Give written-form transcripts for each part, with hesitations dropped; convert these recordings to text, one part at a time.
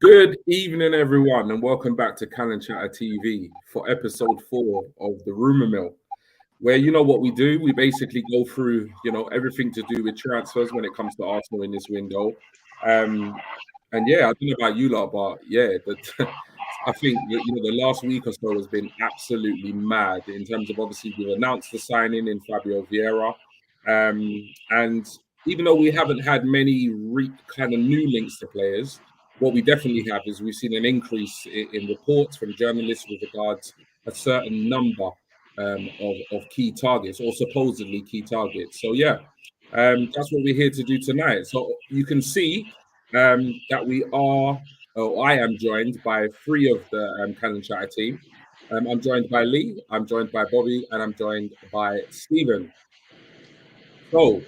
Good evening, everyone, and welcome back to Untitled Chapter TV for episode 4 of the Rumour Mill, where you know what we do. We basically go through, everything to do with transfers when it comes to Arsenal in this window. And yeah, I don't know about you lot, but yeah, I think the last week or so has been absolutely mad in terms of obviously we've announced the signing in Fabio Vieira, and even though we haven't had many kind of new links to players. What we definitely have is we've seen an increase in reports from journalists with regards a certain number of key targets or supposedly key targets. So yeah, that's what we're here to do tonight. So you can see that I am joined by 3 of the Untitled Chapter team. I'm joined by Lee, I'm joined by Bobby, and I'm joined by Stephen. So,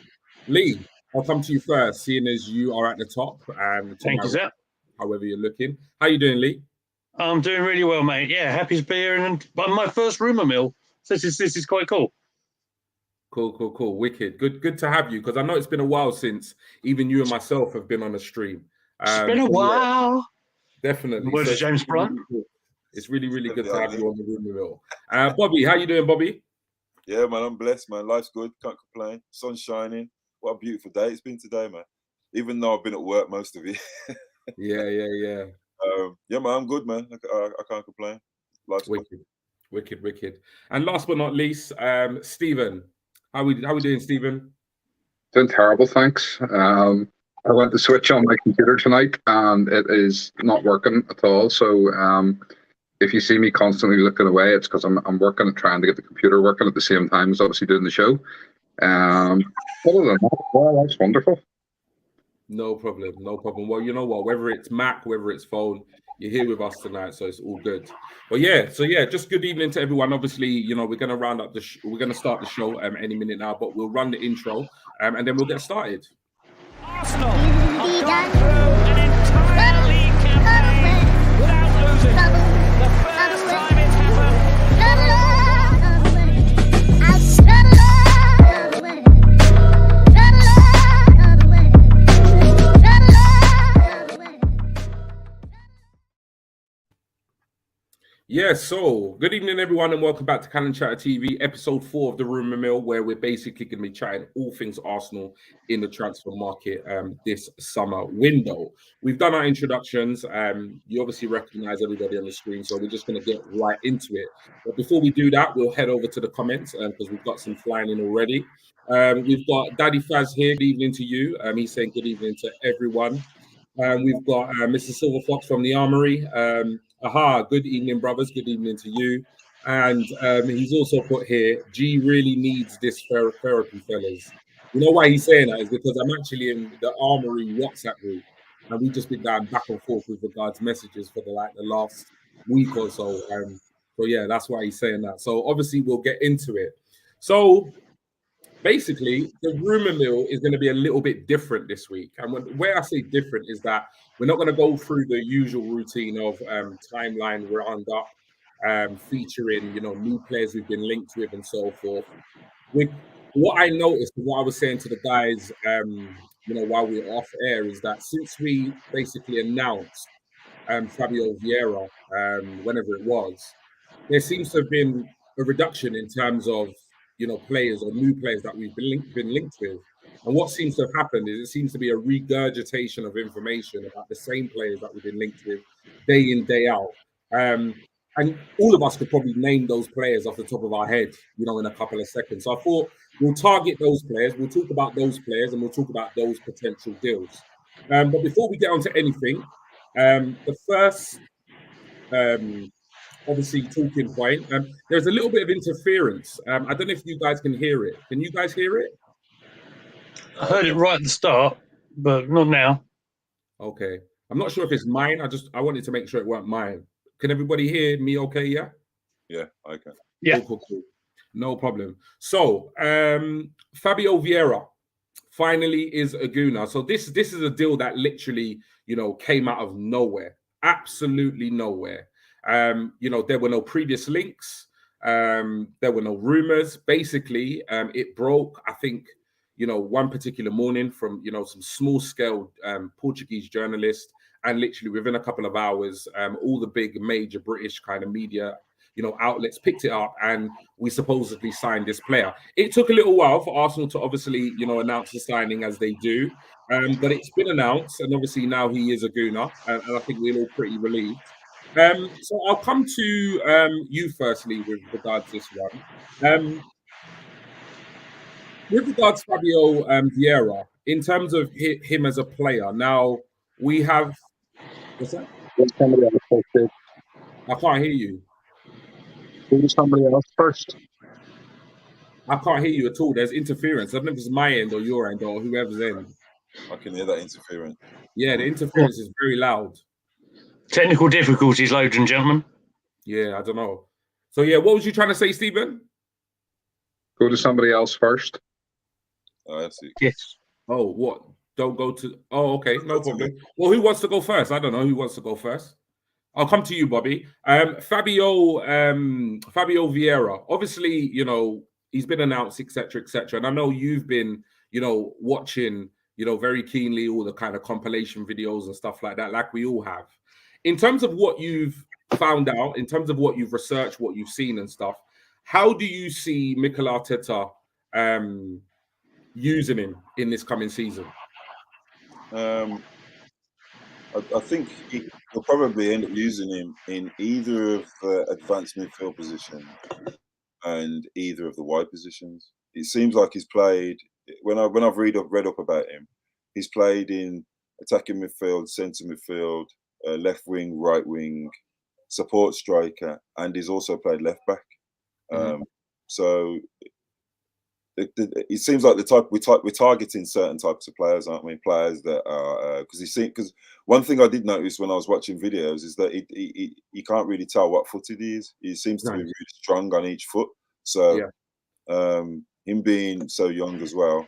Lee, I'll come to you first, seeing as you are at the top. Thank you, sir. However you're looking. How you doing, Lee? I'm doing really well, mate. Yeah, happy to be here, and my first rumour mill. So this is quite cool. Cool. Wicked. Good to have you, because I know it's been a while since even you and myself have been on a stream. It's been a while. Yeah, definitely. Where's James Brunt? It's really good to have you on the rumour mill. Bobby, how you doing, Bobby? Yeah, man, I'm blessed, man. Life's good. Can't complain. Sun's shining. What a beautiful day it's been today, man. Even though I've been at work most of it. Yeah. Yeah, man, I'm good, man. I can't complain. Life's Wicked. And last but not least, Stephen. How we doing, Stephen? Doing terrible, thanks. I went to switch on my computer tonight and it is not working at all. So if you see me constantly looking away, it's because I'm working at trying to get the computer working at the same time as obviously doing the show. Other than that, well, that's wonderful. No problem. Well, you know what? Whether it's Mac, whether it's phone, you're here with us tonight, so it's all good. Well, yeah. So yeah, just good evening to everyone. Obviously, we're going to round up we're going to start the show any minute now, but we'll run the intro and then we'll get started. Arsenal have gone through an entire league campaign without losing. The first time it's happened. Yeah, so good evening, everyone, and welcome back to Untitled Chapter TV, episode 4 of the Rumour Mill, where we're basically going to be chatting all things Arsenal in the transfer market this summer window. We've done our introductions. You obviously recognise everybody on the screen, so we're just going to get right into it. But before we do that, we'll head over to the comments because we've got some flying in already. We've got Daddy Faz here. Good evening to you. He's saying good evening to everyone. We've got Mr. Silver Fox from the Armory. Good evening, brothers. Good evening to you. And he's also put here, G really needs this therapy, fellas. You know why he's saying that is because I'm actually in the Armory WhatsApp group, and we've just been going back and forth with regards messages for the last week or so. So yeah, that's why he's saying that. So obviously we'll get into it. So basically, the rumour mill is going to be a little bit different this week. And where I say different is that we're not going to go through the usual routine of timeline roundup, featuring, new players we've been linked with and so forth. What I noticed and what I was saying to the guys, while we were off air is that since we basically announced Fabio Vieira, whenever it was, there seems to have been a reduction in terms of players or new players that we've been linked with. And what seems to have happened is it seems to be a regurgitation of information about the same players that we've been linked with day in, day out. And all of us could probably name those players off the top of our head, in a couple of seconds. So I thought we'll target those players, we'll talk about those players, and we'll talk about those potential deals. But before we get on to anything, the first obviously talking point. There's a little bit of interference. I don't know if you guys can hear it. Can you guys hear it? I heard it right at the start, but not now. Okay. I'm not sure if it's mine. I wanted to make sure it weren't mine. Can everybody hear me okay, yeah? Yeah, I can. Yeah. Cool. No problem. So, Fabio Vieira finally is a Guna. So this is a deal that literally, came out of nowhere. Absolutely nowhere. There were no previous links. There were no rumors. Basically, it broke, I think, one particular morning from, some small scale Portuguese journalist. and literally within a couple of hours, all the big major British kind of media, outlets picked it up, and we supposedly signed this player. It took a little while for Arsenal to obviously, announce the signing as they do, but it's been announced, and obviously now he is a Gooner, and I think we're all pretty relieved. So I'll come to you firstly with regards to this one. With regards to Fabio Vieira, in terms of him as a player, now we have. What's that? Somebody else first. I can't hear you. Who was somebody else first? I can't hear you at all. There's interference. I don't know if it's my end or your end or whoever's end. I can hear that interference. Yeah, the interference is very loud. Technical difficulties, ladies and gentlemen. Yeah, I don't know. So yeah, what was you trying to say, Stephen? Go to somebody else first. Oh, that's it. Yes. Oh, what? Don't go to. Oh, okay, no problem. Well, who wants to go first? I don't know who wants to go first. I'll come to you, Bobby. Fabio Vieira. Obviously, he's been announced, etc., etc. And I know you've been, watching, very keenly all the kind of compilation videos and stuff like that, like we all have. In terms of what you've found out, in terms of what you've researched, what you've seen and stuff, how do you see Mikel Arteta using him in this coming season? I think he'll probably end up using him in either of the advanced midfield positions and either of the wide positions. It seems like he's played when I've read up about him. He's played in attacking midfield, centre midfield, left wing, right wing, support striker, and he's also played left back. So it seems like the type we're targeting certain types of players, aren't we? Players that are because one thing I did notice when I was watching videos is that he can't really tell what footed he is. He seems to be really strong on each foot. So him being so young as well,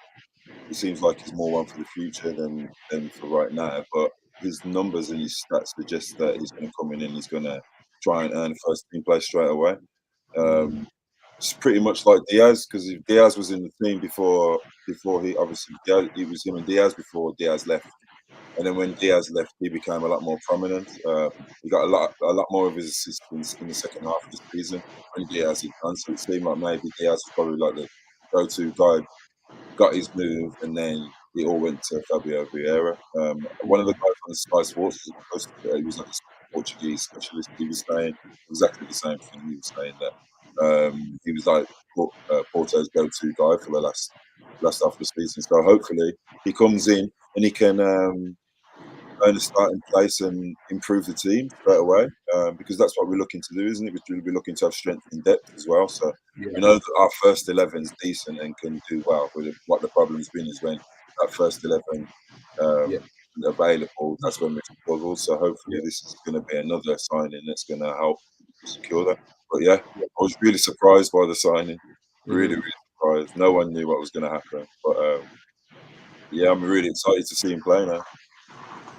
it seems like he's more one for the future than for right now. But his numbers and his stats suggest that he's going to come in and he's going to try and earn a first team place straight away. It's pretty much like Diaz, because Diaz was in the team before he obviously it was him and Diaz before Diaz left, and then when Diaz left, he became a lot more prominent. He got a lot more of his assistance in the second half of the season when Diaz had done. So it seemed like maybe Diaz was probably like the go-to guy, got his move, and then it all went to Fabio Vieira. One of the guys on the Sky Sports he was like a Portuguese specialist. He was saying exactly the same thing. He was saying that. He was like Porto's go-to guy for the last half of the season. So hopefully he comes in and he can earn a starting place and improve the team straight away, because that's what we're looking to do, isn't it? We're looking to have strength in depth as well. So we know that our first 11 is decent and can do well. But what the problem's been is when that first 11 available, that's when we struggle. So hopefully this is going to be another signing that's going to help secure that. But yeah, I was really surprised by the signing. Really, really surprised. No one knew what was going to happen. But yeah, I'm really excited to see him play now.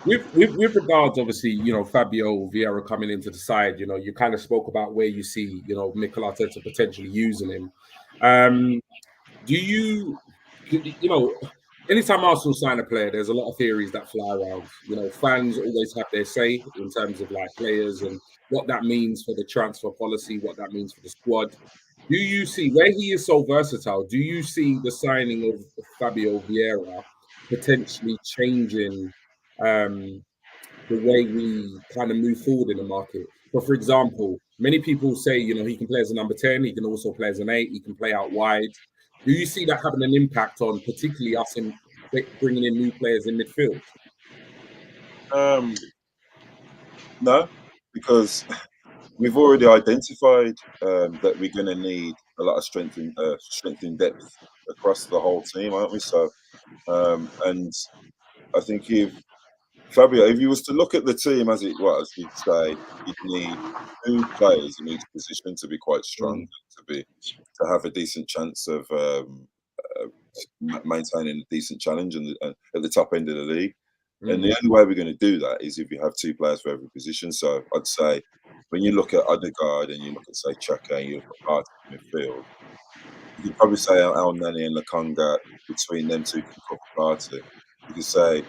With regards, obviously, Fabio Vieira coming into the side, you kind of spoke about where you see, Mikel Arteta potentially using him. Do you, anytime Arsenal sign a player, there's a lot of theories that fly around. Fans always have their say in terms of like players and what that means for the transfer policy, what that means for the squad. Do you see, where he is so versatile, do you see the signing of Fabio Vieira potentially changing the way we kind of move forward in the market? So, for example, many people say, he can play as a number 10, he can also play as an 8, he can play out wide. Do you see that having an impact on particularly us in bringing in new players in midfield? No, because we've already identified that we're going to need a lot of strength in depth across the whole team, aren't we? So, and I think if you was to look at the team as it was, you'd say you'd need 2 players in each position to be quite strong, to have a decent chance of maintaining a decent challenge and at the top end of the league. And the only way we're going to do that is if you have 2 players for every position. So I'd say when you look at Odegaard and you look at, say, Chaka and you look at Partey in midfield, you could probably say El Nani and Lokonga between them 2 can cover Partey. You could say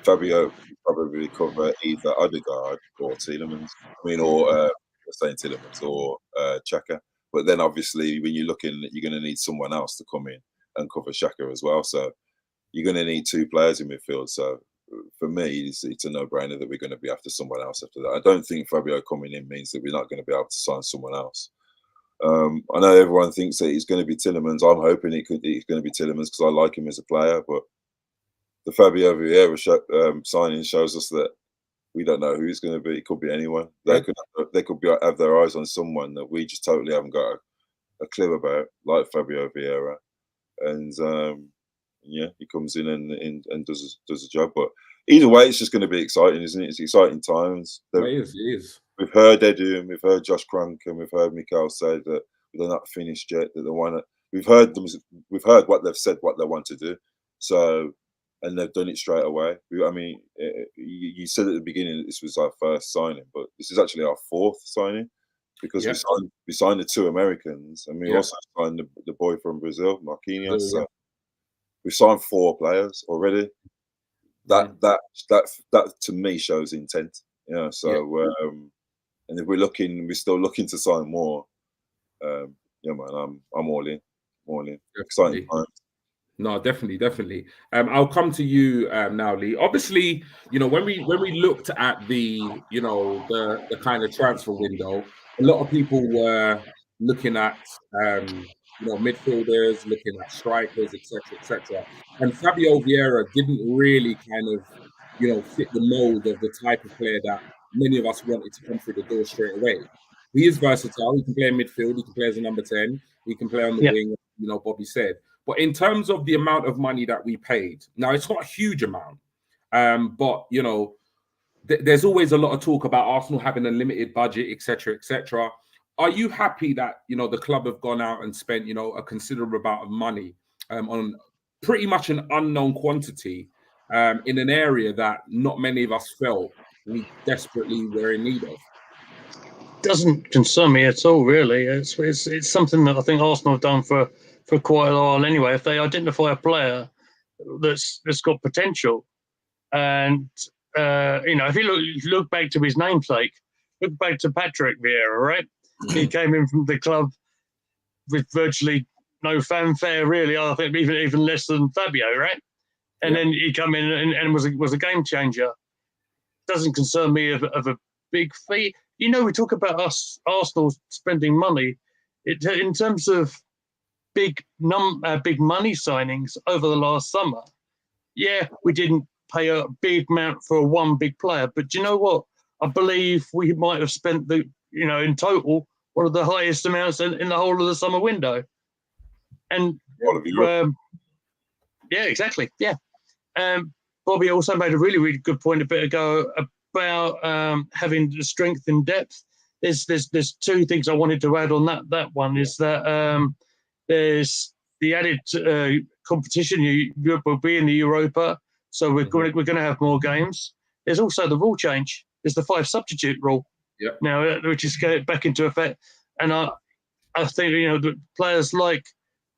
Fabio would probably cover either Odegaard or Tielemans. I mean, or saying Tielemans or Xhaka. But then obviously when you're looking, you're going to need someone else to come in and cover Xhaka as well. So you're going to need 2 players in midfield. So for me, it's a no-brainer that we're going to be after someone else after that. I don't think Fabio coming in means that we're not going to be able to sign someone else. I know everyone thinks that he's going to be Tielemans. I'm hoping he's going to be Tielemans because I like him as a player. But the Fabio Vieira signing shows us that we don't know who he's going to be. It could be anyone. They could have their eyes on someone that we just totally haven't got a clue about, like Fabio Vieira. And yeah, he comes in and does a job. But either way, it's just going to be exciting, isn't it? It's exciting times. It is. We've heard Edu and we've heard Josh Cronk and we've heard Mikel say that they're not finished yet. That they want to. We've heard what they've said, what they want to do. So, and they've done it straight away. I mean, you said at the beginning that this was our first signing, but this is actually our 4th signing because we signed the 2 Americans and we also signed the boy from Brazil, Marquinhos. So we've signed 4 players already. That to me shows intent. Yeah. So and if we're still looking to sign more. Yeah, man, I'm all in. Exciting times. No, definitely. I'll come to you now, Lee. Obviously, when we looked at the the kind of transfer window, a lot of people were looking at midfielders, looking at strikers, etc. And Fabio Vieira didn't really kind of fit the mold of the type of player that many of us wanted to come through the door straight away. He is versatile. He can play in midfield. He can play as a number 10. He can play on the wing. Bobby said. But in terms of the amount of money that we paid, now it's not a huge amount, but there's always a lot of talk about Arsenal having a limited budget, etc. Are you happy that the club have gone out and spent a considerable amount of money on pretty much an unknown quantity in an area that not many of us felt we desperately were in need of? Doesn't concern me at all, really. It's something that I think Arsenal have done for quite a while anyway. If they identify a player that's got potential, and if you look back to his namesake, look back to Patrick Vieira, right? He came in from the club with virtually no fanfare, really. I think even less than Fabio, right? And then he come in and was a game changer. Doesn't concern me of a big fee. We talk about Arsenal spending money. In terms of big money signings over the last summer. Yeah, we didn't pay a big amount for one big player, but do you know what? I believe we might have spent in total one of the highest amounts in the whole of the summer window. And yeah, exactly. Yeah. Bobby also made a really, really good point a bit ago about having the strength and depth. There's 2 things I wanted to add on that one is that there's the added competition. Europe will be in the Europa, so we're going to have more games. There's also the rule change. There's the 5 substitute rule now, which is going back into effect. And I think the players like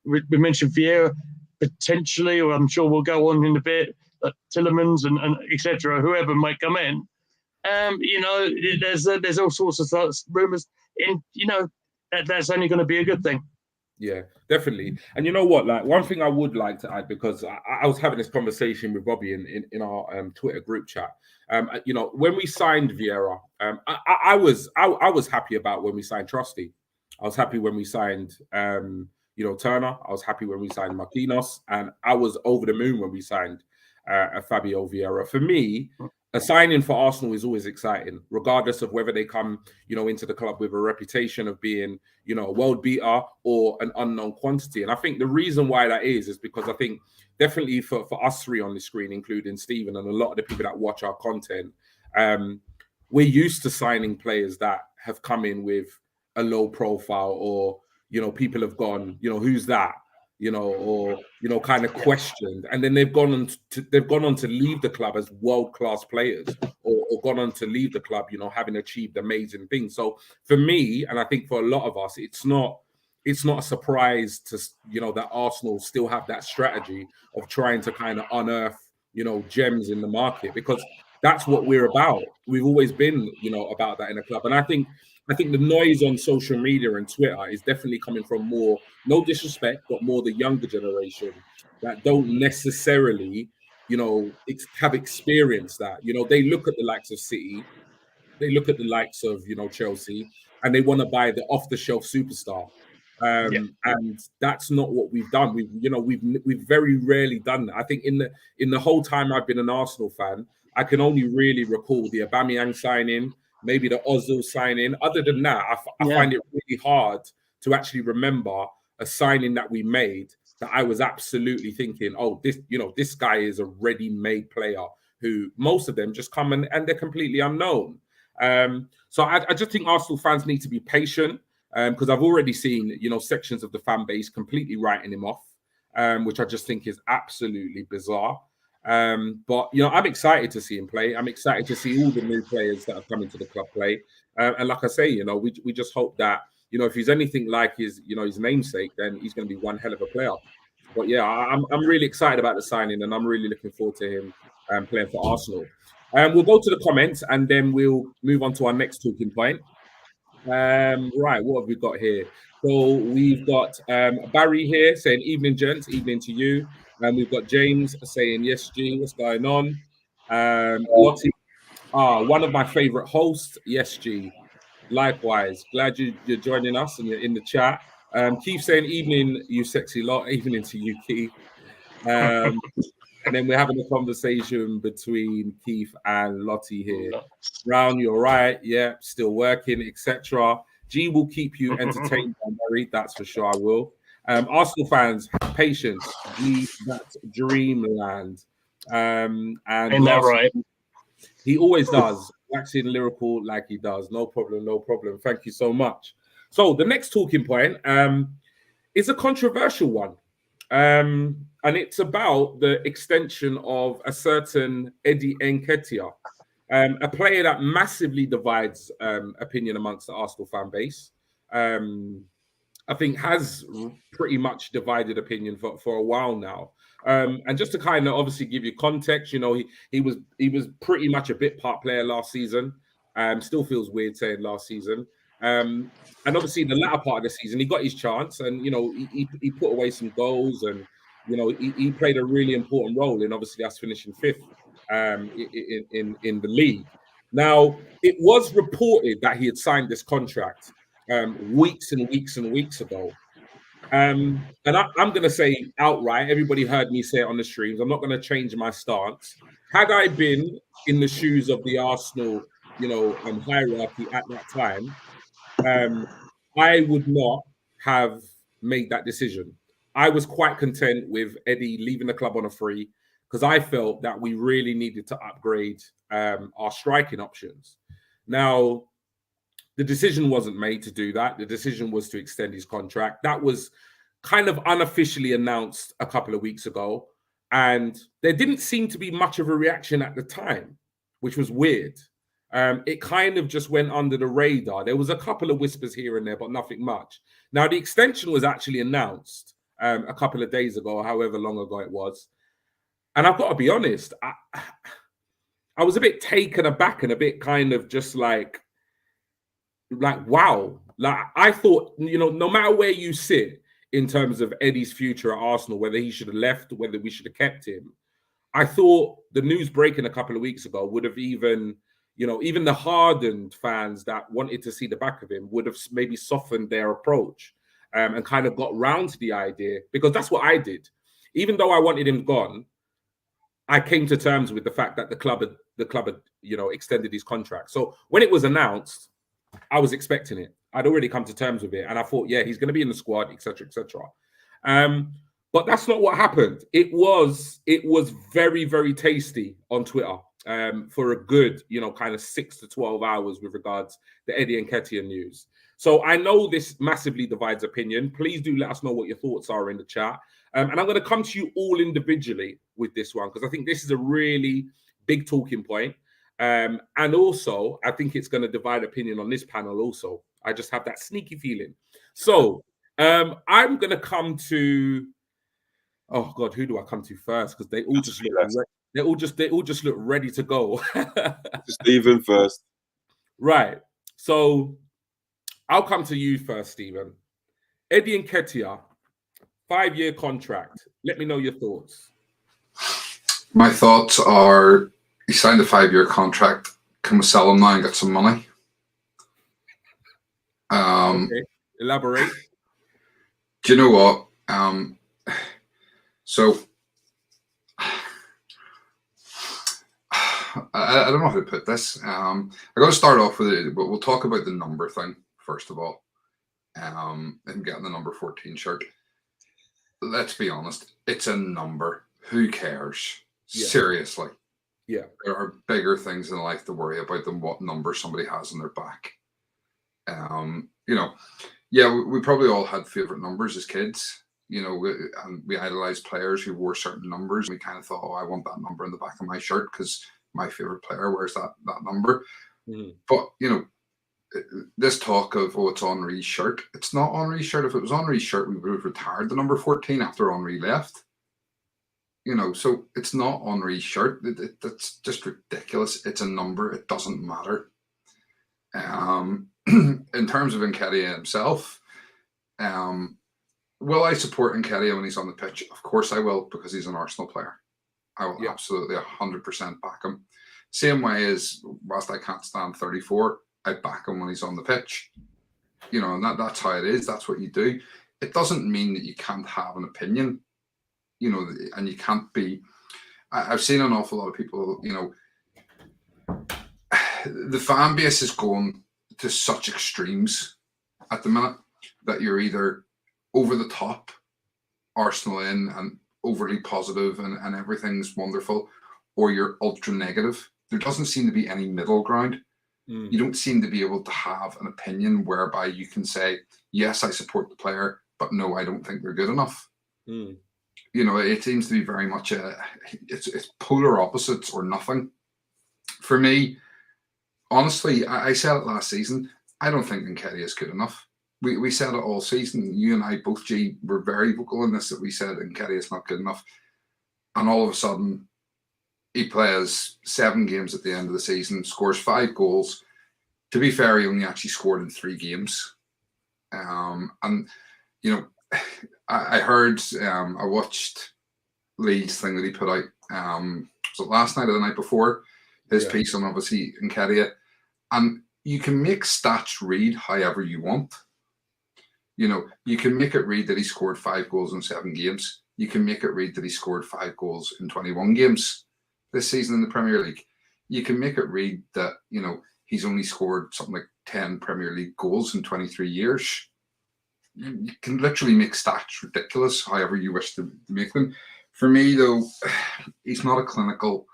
we mentioned Vieira potentially, or I'm sure we'll go on in a bit, Tielemans and etc. Whoever might come in. There's all sorts of rumours. That's only going to be a good thing. Yeah, definitely. And you know what? Like, one thing I would like to add, because I was having this conversation with Robbie in our Twitter group chat. When we signed Vieira, I was happy about when we signed Trusty. I was happy when we signed Turner. I was happy when we signed Marquinhos, and I was over the moon when we signed Fabio Vieira. For me, a signing for Arsenal is always exciting, regardless of whether they come, into the club with a reputation of being, a world beater or an unknown quantity. And I think the reason why that is because I think definitely for us 3 on the screen, including Stephen and a lot of the people that watch our content, we're used to signing players that have come in with a low profile, or, people have gone, who's that? Or kind of questioned, and then they've gone on to leave the club as world-class players, or gone on to leave the club, having achieved amazing things. So for me, and I think for a lot of us, it's not a surprise to that Arsenal still have that strategy of trying to kind of unearth gems in the market, because that's what we're about. We've always been, about that in a club. And I think the noise on social media and Twitter is definitely coming from more, no disrespect, but more the younger generation that don't necessarily, have experienced that. They look at the likes of City, they look at the likes of, Chelsea, and they want to buy the off-the-shelf superstar. And that's not what we've done. We've very rarely done that. I think in the whole time I've been an Arsenal fan, I can only really recall the Aubameyang signing, maybe the Ozil signing. Other than that, I find it really hard to actually remember a signing that we made that I was absolutely thinking, oh, this guy is a ready-made player, who most of them just come and they're completely unknown. So I just think Arsenal fans need to be patient, because I've already seen, sections of the fan base completely writing him off, which I just think is absolutely bizarre. But I'm excited to see him play. I'm excited to see all the new players that have come into the club play. And like I say, we just hope that, if he's anything like his namesake, then he's going to be one hell of a player. But yeah, I'm really excited about the signing, and I'm really looking forward to him playing for Arsenal. We'll go to the comments, and then we'll move on to our next talking point. Right, what have we got here? So we've got Barry here saying, evening, gents, evening to you. And we've got James saying, yes, G, what's going on? Lottie, one of my favorite hosts, yes, G. Likewise, glad you're joining us and you're in the chat. Keith saying, evening, you sexy lot. Evening to you, Keith. And then we're having a conversation between Keith and Lottie here. Brown, you're right. Yeah, still working, etc. G will keep you entertained, Mary. That's for sure. I will. Arsenal fans, have patience. G, that's dreamland. And ain't that right? He always does. Waxing lyrical like he does. No problem. No problem. Thank you so much. So the next talking point is a controversial one. And it's about the extension of a certain Eddie Nketiah, a player that massively divides opinion amongst the Arsenal fan base. I think has pretty much divided opinion for a while now. And just to kind of obviously give you context, he was pretty much a bit part player last season. Still feels weird saying last season. And obviously the latter part of the season, he got his chance, and he put away some goals, and he played a really important role in obviously us finishing fifth in the league. Now, it was reported that he had signed this contract weeks and weeks and weeks ago. And I'm going to say outright, everybody heard me say it on the streams, I'm not going to change my stance. Had I been in the shoes of the Arsenal, hierarchy at that time, I would not have made that decision. I was quite content with Eddie leaving the club on a free, because I felt that we really needed to upgrade our striking options. Now, the decision wasn't made to do that. The decision was to extend his contract. That was kind of unofficially announced a couple of weeks ago, and there didn't seem to be much of a reaction at the time, which was weird. It kind of just went under the radar. There was a couple of whispers here and there, but nothing much. Now, the extension was actually announced a couple of days ago, however long ago it was. And I've got to be honest, I was a bit taken aback and a bit kind of just like wow. Like, I thought, no matter where you sit in terms of Eddie's future at Arsenal, whether he should have left, whether we should have kept him, I thought the news breaking a couple of weeks ago would have even the hardened fans that wanted to see the back of him would have maybe softened their approach and kind of got round to the idea, because that's what I did. Even though I wanted him gone, I came to terms with the fact that the club had extended his contract. So when it was announced, I was expecting it. I'd already come to terms with it, and I thought, yeah, he's going to be in the squad, etc., etc. But that's not what happened. It was very, very tasty on Twitter for a good, kind of 6 to 12 hours with regards to the Eddie Nketiah news. So I know this massively divides opinion. Please do let us know what your thoughts are in the chat. And I'm going to come to you all individually with this one, because I think this is a really big talking point. And also, I think it's going to divide opinion on this panel also. I just have that sneaky feeling. So I'm going to come to... Oh, God, who do I come to first? Because they all just look... They all just look ready to go. Stephen first. Right. So I'll come to you first, Stephen. Eddie Nketiah, 5-year contract. Let me know your thoughts. My thoughts are, he signed a 5-year contract. Can we sell him now and get some money? Okay. Elaborate. Do you know what? So I don't know how to put this. I'm going to start off with it, but we'll talk about the number thing first of all. And getting the number 14 shirt. Let's be honest, it's a number. Who cares? Yeah. Seriously. Yeah. There are bigger things in life to worry about than what number somebody has on their back. You know, yeah, we probably all had favorite numbers as kids. You know, we idolized players who wore certain numbers. We kind of thought, oh, I want that number in the back of my shirt because my favorite player wears that number. Mm-hmm. But, you know, this talk of, oh, it's Henri's shirt. It's not Henri's shirt. If it was Henri's shirt, we would have retired the number 14 after Henri left. You know, so it's not Henri's shirt. That's just ridiculous. It's a number. It doesn't matter. In terms of Nketiah himself, will I support Nketiah when he's on the pitch? Of course I will, because he's an Arsenal player. I will absolutely 100% back him. Same way as, whilst I can't stand 34, I back him when he's on the pitch. You know, and that's how it is. That's what you do. It doesn't mean that you can't have an opinion, you know, and you can't be. I've seen an awful lot of people, you know, the fan base is going to such extremes at the minute that you're either over the top, Arsenal in, and overly positive and everything's wonderful, or you're ultra negative. There doesn't seem to be any middle ground. You don't seem to be able to have an opinion whereby you can say, yes, I support the player, but no, I don't think they're good enough. You know, it seems to be very much it's polar opposites or nothing. For me, honestly, I said it last season, I don't think Nketiah is good enough. We said it all season. You and I both, G, were very vocal in this, that we said Nketiah is not good enough. And all of a sudden, he plays 7 games at the end of the season, scores 5 goals. To be fair, he only actually scored in 3 games. And, you know, I heard, I watched Leeds thing that he put out, was it last night or the night before? His piece on, obviously, Nketiah. And you can make stats read however you want. You know, you can make it read that he scored 5 goals in 7 games. You can make it read that he scored 5 goals in 21 games this season in the Premier League. You can make it read that, you know, he's only scored something like 10 Premier League goals in 23 years. You can literally make stats ridiculous however you wish to make them. For me, though, he's not clinical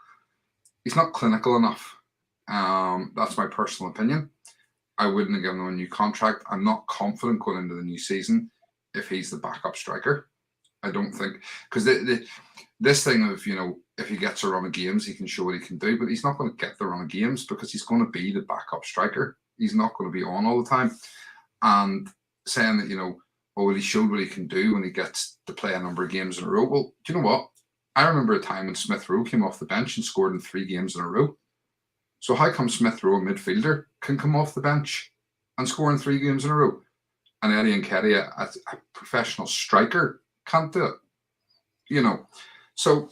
enough. That's my personal opinion. I wouldn't have given him a new contract. I'm not confident going into the new season if he's the backup striker. I don't think, because this thing of, you know, if he gets a run of games, he can show what he can do, but he's not going to get the run of games because he's going to be the backup striker. He's not going to be on all the time. And saying that, you know, oh, well, he showed what he can do when he gets to play a number of games in a row. Well, do you know what? I remember a time when Smith Rowe came off the bench and scored in 3 games in a row. So how come Smith Rowe, a midfielder, can come off the bench and score in 3 games in a row? And Eddie Nketiah, a professional striker, can't do it. You know, so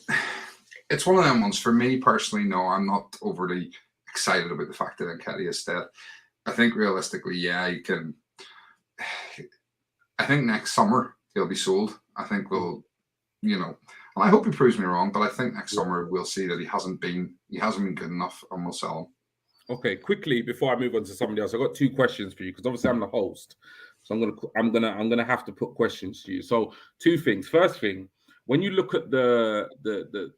it's one of them ones. For me personally, no, I'm not overly excited about the fact that Nketiah is dead. I think realistically, yeah, you can. I think next summer he'll be sold. I think we'll, you know, and I hope he proves me wrong, but I think next summer we'll see that he hasn't been good enough, and we'll sell him. Okay, quickly before I move on to somebody else, I've got 2 questions for you because obviously I'm the host, so I'm gonna have to put questions to you. So 2 things. First thing, when you look at the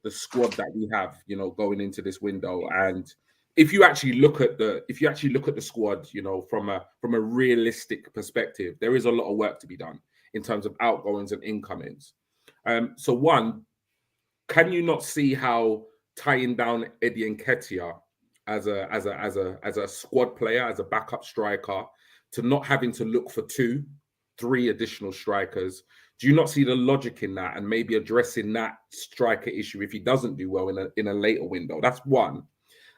squad that we have, you know, going into this window, and if you actually look at the squad, you know, from a realistic perspective, there is a lot of work to be done in terms of outgoings and incomings. So one, can you not see how tying down Eddie Nketiah as a squad player, as a backup striker, to not having to look for 2, 3 additional strikers Do you not see the logic in that, and maybe addressing that striker issue if he doesn't do well in a later window? That's one.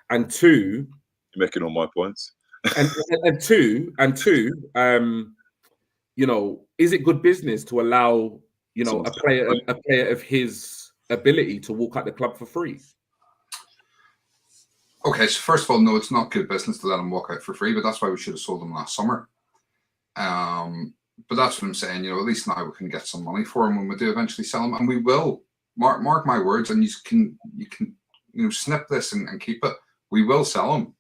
And two, You're making all my points. and two, you know, is it good business to allow, you know, a player of his ability to walk out the club for free? Okay, so first of all, no, it's not good business to let him walk out for free, but that's why we should have sold him last summer. But that's what I'm saying. You know, at least now we can get some money for him when we do eventually sell him, and we will. Mark my words, and you can snip this and keep it. We will sell him.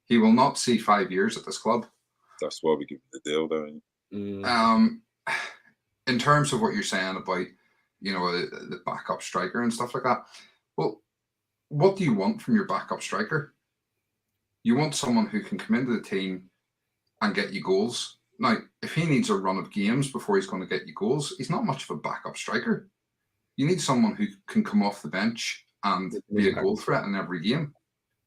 He will not see 5 years at this club. That's why we give him the deal, don't you? In terms of what you're saying about, you know, the backup striker and stuff like that, well, what do you want from your backup striker? You want someone who can come into the team and get you goals. Now, if he needs a run of games before he's going to get you goals, he's not much of a backup striker. You need someone who can come off the bench and be a goal threat in every game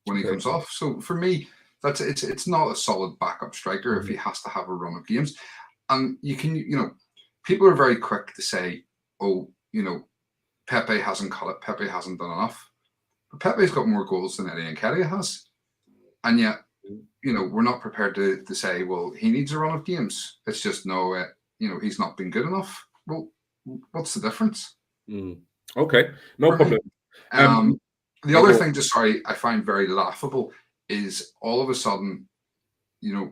when he comes off. So for me, it's not a solid backup striker if he has to have a run of games. And you can, you know, people are very quick to say, oh, you know, Pepe hasn't cut it, Pepe hasn't done enough. But Pepe's got more goals than Eddie Nketiah has. And yet, you know, we're not prepared to say, well, he needs a run of games. It's just, no, you know, he's not been good enough. Well, what's the difference? Okay, no problem. The other thing, just sorry, I find very laughable is all of a sudden, you know,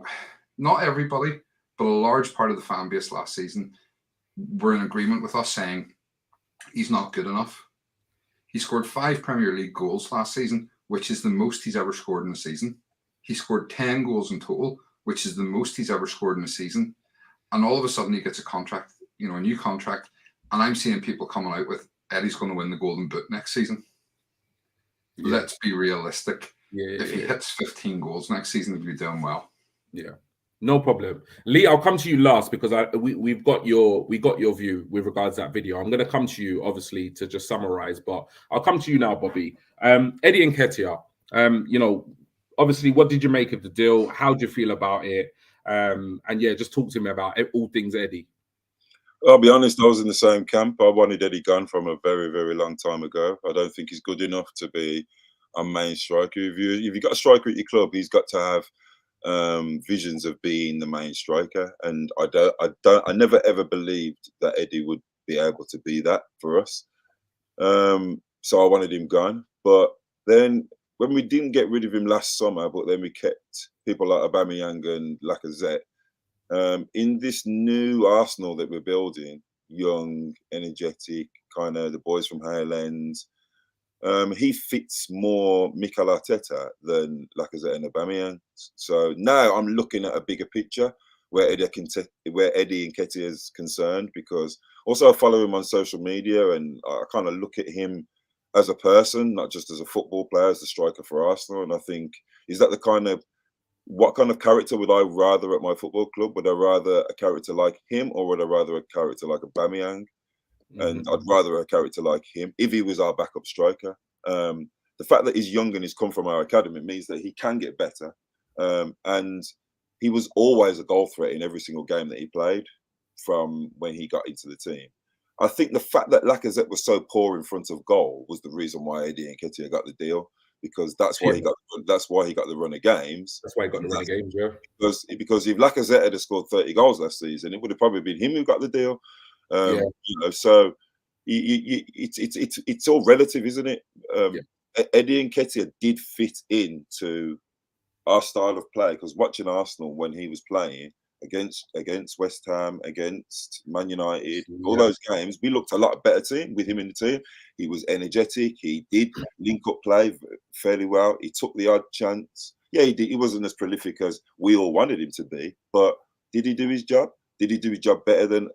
not everybody, but a large part of the fan base last season were in agreement with us saying he's not good enough. He scored 5 Premier League goals last season, which is the most he's ever scored in a season. He scored 10 goals in total, which is the most he's ever scored in a season. And all of a sudden he gets a contract, you know, a new contract. And I'm seeing people coming out with Eddie's going to win the Golden Boot next season. Yeah. Let's be realistic. If he hits 15 goals next season, he'll be doing well. Yeah. No problem. Lee, I'll come to you last because we got your view with regards to that video. I'm going to come to you, obviously, to just summarize, but I'll come to you now, Bobby. Eddie Nketiah, you know, obviously, what did you make of the deal? How do you feel about it? And yeah, just talk to me about all things Eddie. I'll be honest, I was in the same camp. I wanted Eddie gone from a very, very long time ago. I don't think he's good enough to be a main striker. If you got a striker at your club, he's got to have visions of being the main striker, and I never ever believed that Eddie would be able to be that for us. So I wanted him gone. But then when we didn't get rid of him last summer, but then we kept people like Aubameyang and Lacazette, in this new Arsenal that we're building, young, energetic, kind of the boys from Highlands, he fits more Mikel Arteta than Lacazette and Aubameyang. So now I'm looking at a bigger picture where Eddie Nketiah is concerned, because also I follow him on social media and I kind of look at him as a person, not just as a football player, as the striker for Arsenal. And I think, is that what kind of character would I rather at my football club? Would I rather a character like him, or would I rather a character like Aubameyang? And I'd rather a character like him if he was our backup striker. The fact that he's young and he's come from our academy means that he can get better. And he was always a goal threat in every single game that he played from when he got into the team. I think the fact that Lacazette was so poor in front of goal was the reason why Eddie Nketiah got the deal, because that's why he got the run of games. That's why he got the run of games, yeah. Because if Lacazette had scored 30 goals last season, it would have probably been him who got the deal. You know, so it's all relative, isn't it? Eddie Nketiah did fit into our style of play, because watching Arsenal when he was playing against West Ham, against Man United, all those games, we looked a lot better team with him in the team. He was energetic. He did link up play fairly well. He took the odd chance. Yeah, he did. He wasn't as prolific as we all wanted him to be, but did he do his job? Did he do his job better than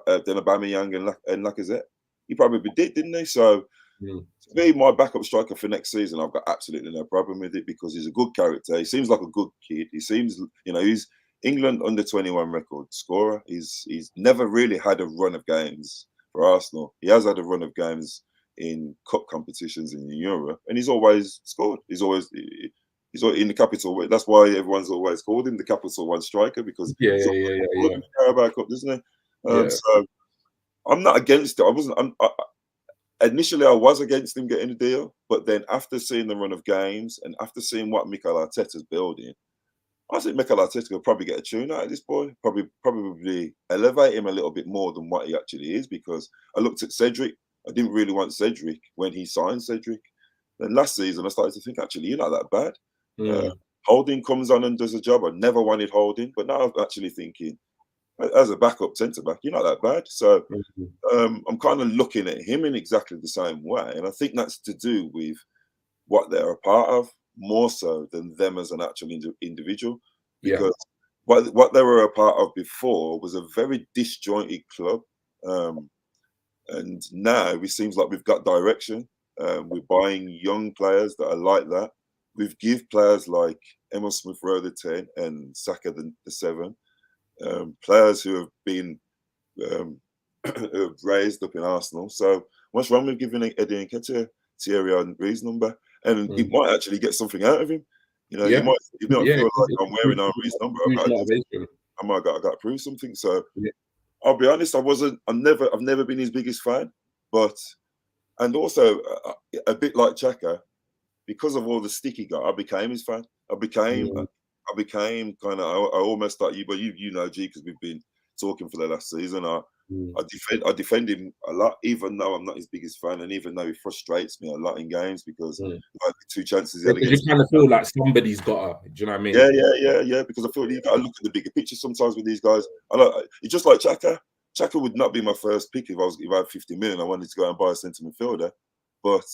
Aubameyang and Lacazette? He probably did, didn't he? So, to be my backup striker for next season, I've got absolutely no problem with it, because he's a good character. He seems like a good kid. He seems, you know, he's England under-21 record scorer. He's never really had a run of games for Arsenal. He has had a run of games in cup competitions in Europe, and he's always scored. He's always in the capital. That's why everyone's always called him the Capital One striker, because Carabao Cup, doesn't he? So I'm not against it. I wasn't. Initially, I was against him getting a deal, but then after seeing the run of games and after seeing what Mikel Arteta's building, I think Mikel Arteta will probably get a tune out of this boy. Probably elevate him a little bit more than what he actually is. Because I looked at Cedric. I didn't really want Cedric when he signed Cedric. Then last season, I started to think, actually, you're not that bad. Holding comes on and does a job. I never wanted Holding, but now I'm actually thinking, as a backup centre-back, you're not that bad. So I'm kind of looking at him in exactly the same way. And I think that's to do with what they're a part of, more so than them as an actual individual. Because what they were a part of before was a very disjointed club. And now it seems like we've got direction. We're buying young players that are like that. We've give players like Emil Smith-Rowe the 10 and Saka the 7. Players who have been raised up in Arsenal. So what's wrong with giving Eddie Nketiah Thierry Henry's number? And he might actually get something out of him. You know, you might feel like I'm wearing Henry's number. I might got to prove something. So I'll be honest, I've never been his biggest fan, and also a bit like Xhaka, because of all the stick he got, I became his fan. I became kind of. I almost thought you, but you know, G, because we've been talking for the last season. I defend him a lot, even though I'm not his biggest fan, and even though he frustrates me a lot in games because like 2 chances he had against. You kind of feel like somebody's got her. Do you know what I mean? Yeah. Because I feel you got to look at the bigger picture sometimes with these guys. It's just like Xhaka. Xhaka would not be my first pick if I had 50 million. I wanted to go and buy a centre midfielder, but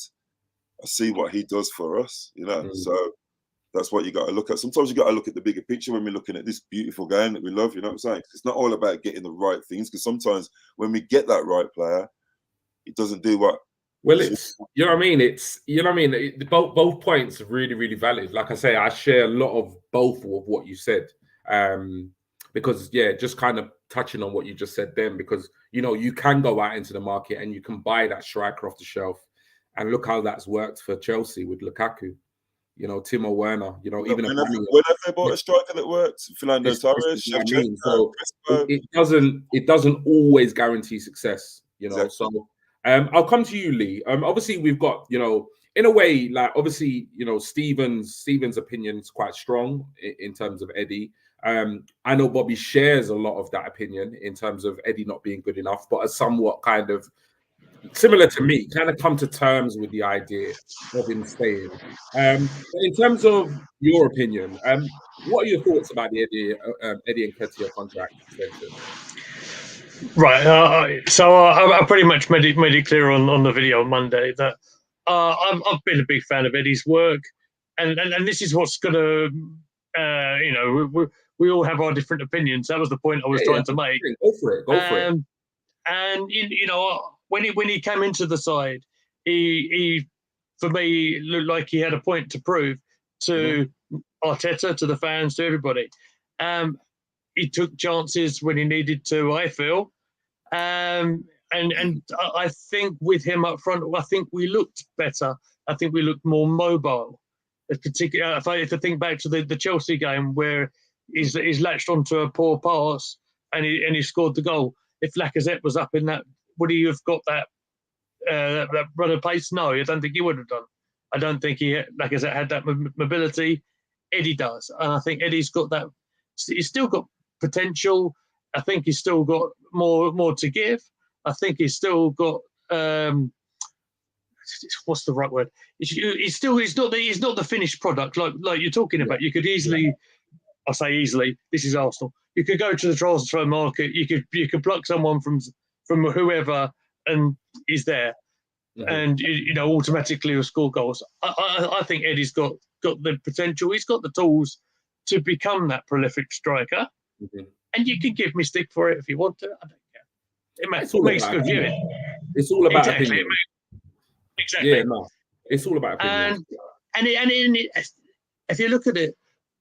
I see what he does for us. You know, so. That's what you got to look at. Sometimes you got to look at the bigger picture when we're looking at this beautiful game that we love. You know what I'm saying? It's not all about getting the right things, because sometimes when we get that right player, it doesn't do what. Well, it's you know what I mean. It's you know what I mean. Both points are really, really valid. Like I say, I share a lot of both of what you said. Because just kind of touching on what you just said then, because you know you can go out into the market and you can buy that striker off the shelf, and look how that's worked for Chelsea with Lukaku. You know, Timo Werner, you know, even when have they bought a striker that works? Fernando Torres, so it doesn't always guarantee success, you know. Exactly. So I'll come to you, Lee. Obviously we've got, you know, in a way, like obviously, you know, Stephen's opinion is quite strong in terms of Eddie. I know Bobby shares a lot of that opinion in terms of Eddie not being good enough, but as somewhat kind of similar to me, kind of come to terms with the idea of him staying. In terms of your opinion, what are your thoughts about the Eddie Nketiah contract extension? Right. So I pretty much made it clear on the video on Monday that I've been a big fan of Eddie's work, and this is what's going to, you know, we all have our different opinions. That was the point I was trying to make. Go for it. And you know, when he came into the side, he for me looked like he had a point to prove to Arteta, to the fans, to everybody. He took chances when he needed to, I feel, and I think with him up front, I think we looked better. I think we looked more mobile. Particularly, if I think back to the Chelsea game where he's latched onto a poor pass and he scored the goal. If Lacazette was up in that, would he have got that run of pace? No, I don't think he would have done. I don't think Lacazette had that mobility. Eddie does, and I think Eddie's got that. He's still got potential. I think he's still got more to give. I think he's still got what's the right word? He's not the finished product like you're talking about. You could easily, I say easily. This is Arsenal. You could go to the transfer market. You could pluck someone from whoever, and he's there, and you know automatically will score goals. I think Eddie's got the potential. He's got the tools to become that prolific striker, and you can give me stick for it if you want to. I don't care. It makes good viewing. It's all about opinion. Exactly. Yeah, no, it's all about opinion. And if you look at it,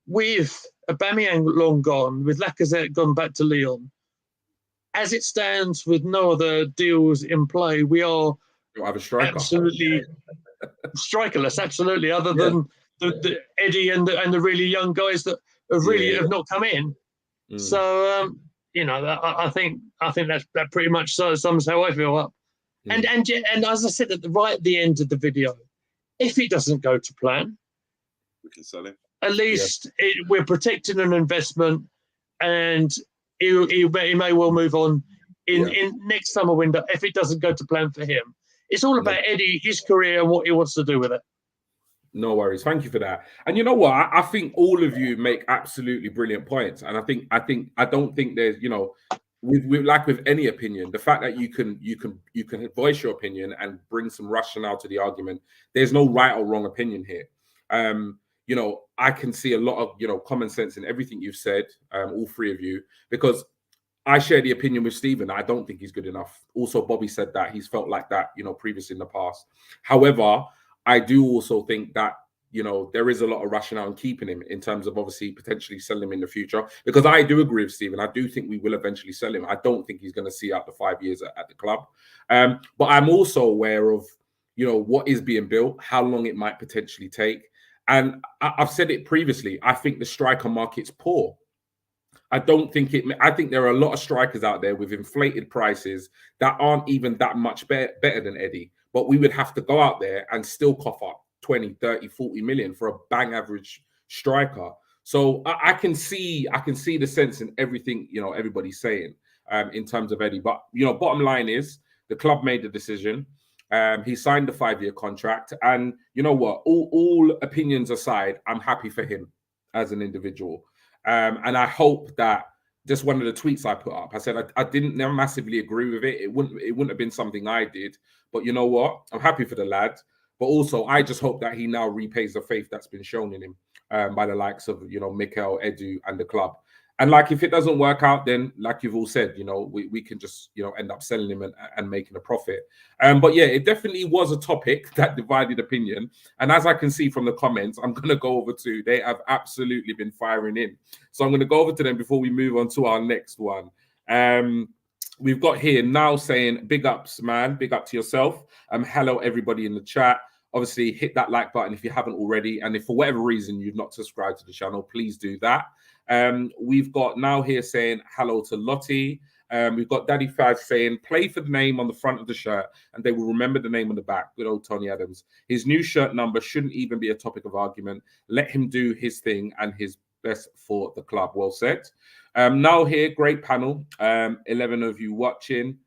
with Aubameyang long gone, with Lacazette gone back to Lyon, as it stands with no other deals in play, we are have a striker. Absolutely strikerless. Absolutely, other than the Eddie and the really young guys that have not come in. So you know, I think that pretty much sums how I feel up. And as I said at the end of the video, if it doesn't go to plan, we can sell him. At least we're protecting an investment, and he may well move on in next summer window if it doesn't go to plan for him. It's all about Eddie, his career, and what he wants to do with it. No worries. Thank you for that. And you know what? I think all of you make absolutely brilliant points. And I don't think there's, you know, with like with any opinion, the fact that you can voice your opinion and bring some rationale to the argument. There's no right or wrong opinion here. You know, I can see a lot of, you know, common sense in everything you've said, all three of you, because I share the opinion with Stephen. I don't think he's good enough. Also, Bobby said that he's felt like that, you know, previously in the past. However, I do also think that, you know, there is a lot of rationale in keeping him in terms of obviously potentially selling him in the future, because I do agree with Stephen. I do think we will eventually sell him. I don't think he's going to see out the 5 years at the club. But I'm also aware of, you know, what is being built, how long it might potentially take. And I've said it previously, I think the striker market's poor. I think there are a lot of strikers out there with inflated prices that aren't even that much better than Eddie. But we would have to go out there and still cough up 20, 30, 40 million for a bang average striker. So I can see the sense in everything, you know, everybody's saying in terms of Eddie. But, you know, bottom line is the club made the decision. He signed the 5-year contract. And you know what? All opinions aside, I'm happy for him as an individual. And I hope that just one of the tweets I put up, I said I didn't massively agree with it. It wouldn't have been something I did. But you know what? I'm happy for the lad. But also, I just hope that he now repays the faith that's been shown in him by the likes of, you know, Mikel, Edu, and the club. And like, if it doesn't work out, then like you've all said, you know, we can just, you know, end up selling him and making a profit. But yeah, it definitely was a topic that divided opinion. And as I can see from the comments, I'm going to go over to, they have absolutely been firing in. So I'm going to go over to them before we move on to our next one. We've got here now saying, big ups, man. Big up to yourself. Hello, everybody in the chat. Obviously, hit that like button if you haven't already. And if for whatever reason you've not subscribed to the channel, please do that. We've got now here saying hello to Lottie. We've got Daddy Faz saying, play for the name on the front of the shirt and they will remember the name on the back. Good old Tony Adams. His new shirt number shouldn't even be a topic of argument. Let him do his thing and his best for the club. Well said. Now here, great panel. 11 of you watching.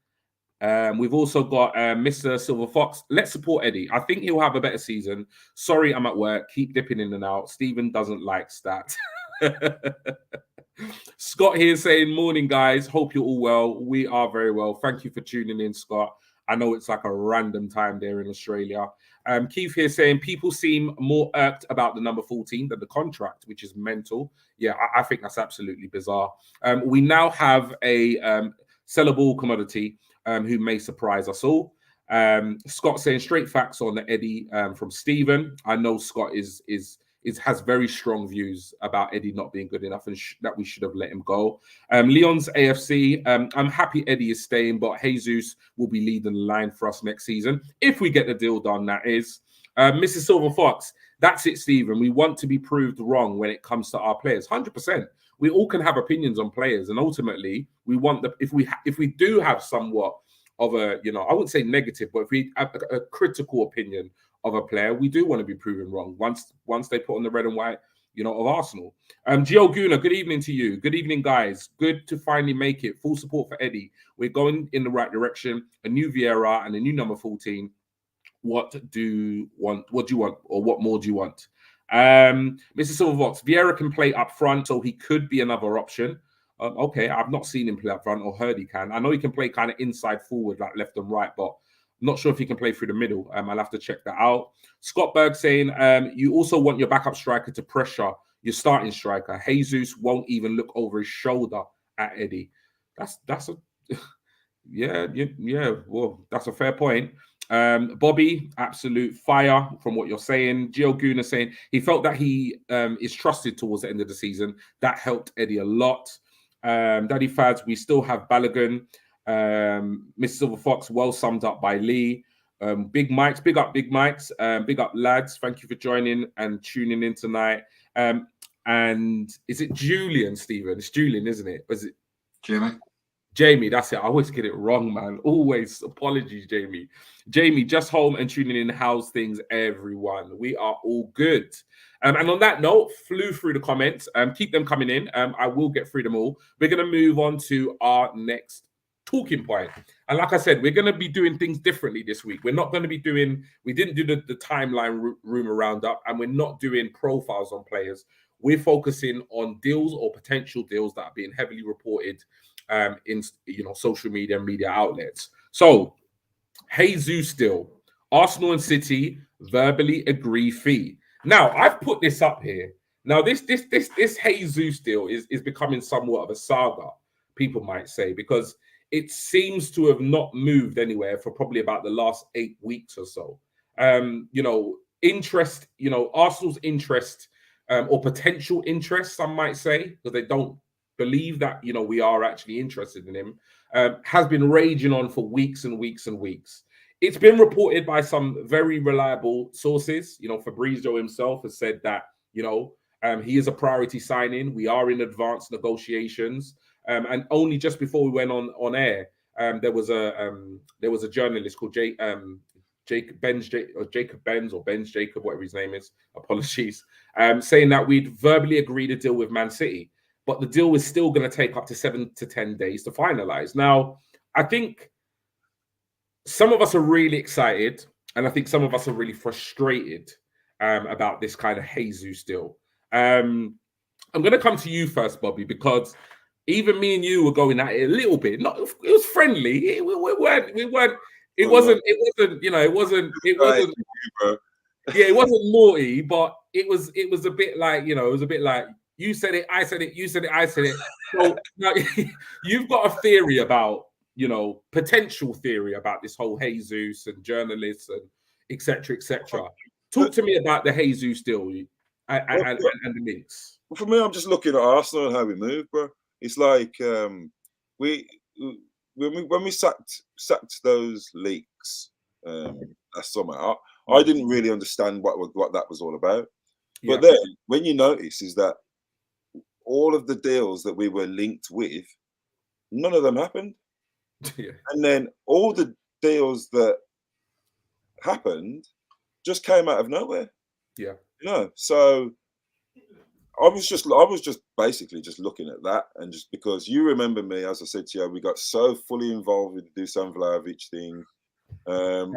We've also got Mr. Silver Fox. Let's support Eddie. I think he'll have a better season. Sorry, I'm at work. Keep dipping in and out. Stephen doesn't like stats. Scott here saying, morning, guys. Hope you're all well. We are very well. Thank you for tuning in, Scott. I know it's like a random time there in Australia. Keith here saying, people seem more irked about the number 14 than the contract, which is mental. Yeah, I think that's absolutely bizarre. We now have a sellable commodity who may surprise us all. Scott saying straight facts on the Eddie from Stephen. I know Scott has very strong views about Eddie not being good enough and that we should have let him go. Leon's AFC, I'm happy Eddie is staying, but Jesus will be leading the line for us next season. If we get the deal done, that is. Mrs. Silver Fox, that's it, Stephen. We want to be proved wrong when it comes to our players. 100%. We all can have opinions on players, and ultimately, we want if we do have somewhat of a, you know, I wouldn't say negative, but if we have a critical opinion of a player, we do want to be proven wrong once they put on the red and white, you know, of Arsenal. Gio Guna, good evening to you. Good evening, guys. Good to finally make it. Full support for Eddie. We're going in the right direction. A new Vieira and a new number 14. What do you want, or what more do you want? Mr. Silvervox, Vieira can play up front, so he could be another option. Okay, I've not seen him play up front or heard he can. I know he can play kind of inside forward, like left and right, but I'm not sure if he can play through the middle. I'll have to check that out. Scott Berg saying, you also want your backup striker to pressure your starting striker. Jesus won't even look over his shoulder at Eddie. That's a yeah. Well, that's a fair point. Bobby, absolute fire from what you're saying. Gio Guna saying he felt that he is trusted towards the end of the season. That helped Eddie a lot. Daddy Fads, we still have Balogun. Mr. Silver Fox, well summed up by Lee. Big Mikes, big up Big Mikes. Big up lads. Thank you for joining and tuning in tonight. And is it Julian, Stephen? It's Julian, isn't it? Or is it Jamie, that's it. I always get it wrong, man. Always. Apologies, Jamie. Jamie, just home and tuning in. How's things, everyone? We are all good. And on that note, flew through the comments. Keep them coming in. I will get through them all. We're going to move on to our next talking point. And like I said, we're going to be doing things differently this week. We're not going to be doing, we didn't do the timeline rumor roundup, and we're not doing profiles on players. We're focusing on deals or potential deals that are being heavily reported in social media and media outlets. So Jesus deal, Arsenal and City verbally agree fee. Now I've put this up here. Now this Jesus deal is becoming somewhat of a saga, people might say, because it seems to have not moved anywhere for probably about the last 8 weeks or so. Interest, Arsenal's interest or potential interest, some might say, because they don't believe that we are actually interested in him, has been raging on for weeks and weeks and weeks. It's been reported by some very reliable sources. Fabrizio himself has said that he is a priority signing. We are in advanced negotiations, and only just before we went on air, there was a journalist called Jacob Benz, whatever his name is. Apologies, saying that we'd verbally agreed a deal with Man City, but the deal is still going to take up to 7 to 10 days to finalize. Now, I think some of us are really excited, and I think some of us are really frustrated about this kind of Jesus deal. I'm going to come to you first, Bobby, because even me and you were going at it a little bit. It was friendly. We weren't. It wasn't. Yeah, it wasn't naughty, but it was a bit like, it was a bit like, you said it, I said it, you said it, I said it. So now, you've got a theory about, potential theory about this whole Jesus and journalists and etc. etc. Talk to me about the Jesus deal and the links. Well, for me, I'm just looking at Arsenal and how we move, bro. It's like when we sacked those leaks last summer, I didn't really understand what that was all about. But then when you notice is that all of the deals that we were linked with, none of them happened. And then all the deals that happened just came out of nowhere. So I was just basically just looking at that, and just because you remember me, as I said to you, we got so fully involved with the Dusan Vlahovic thing. Down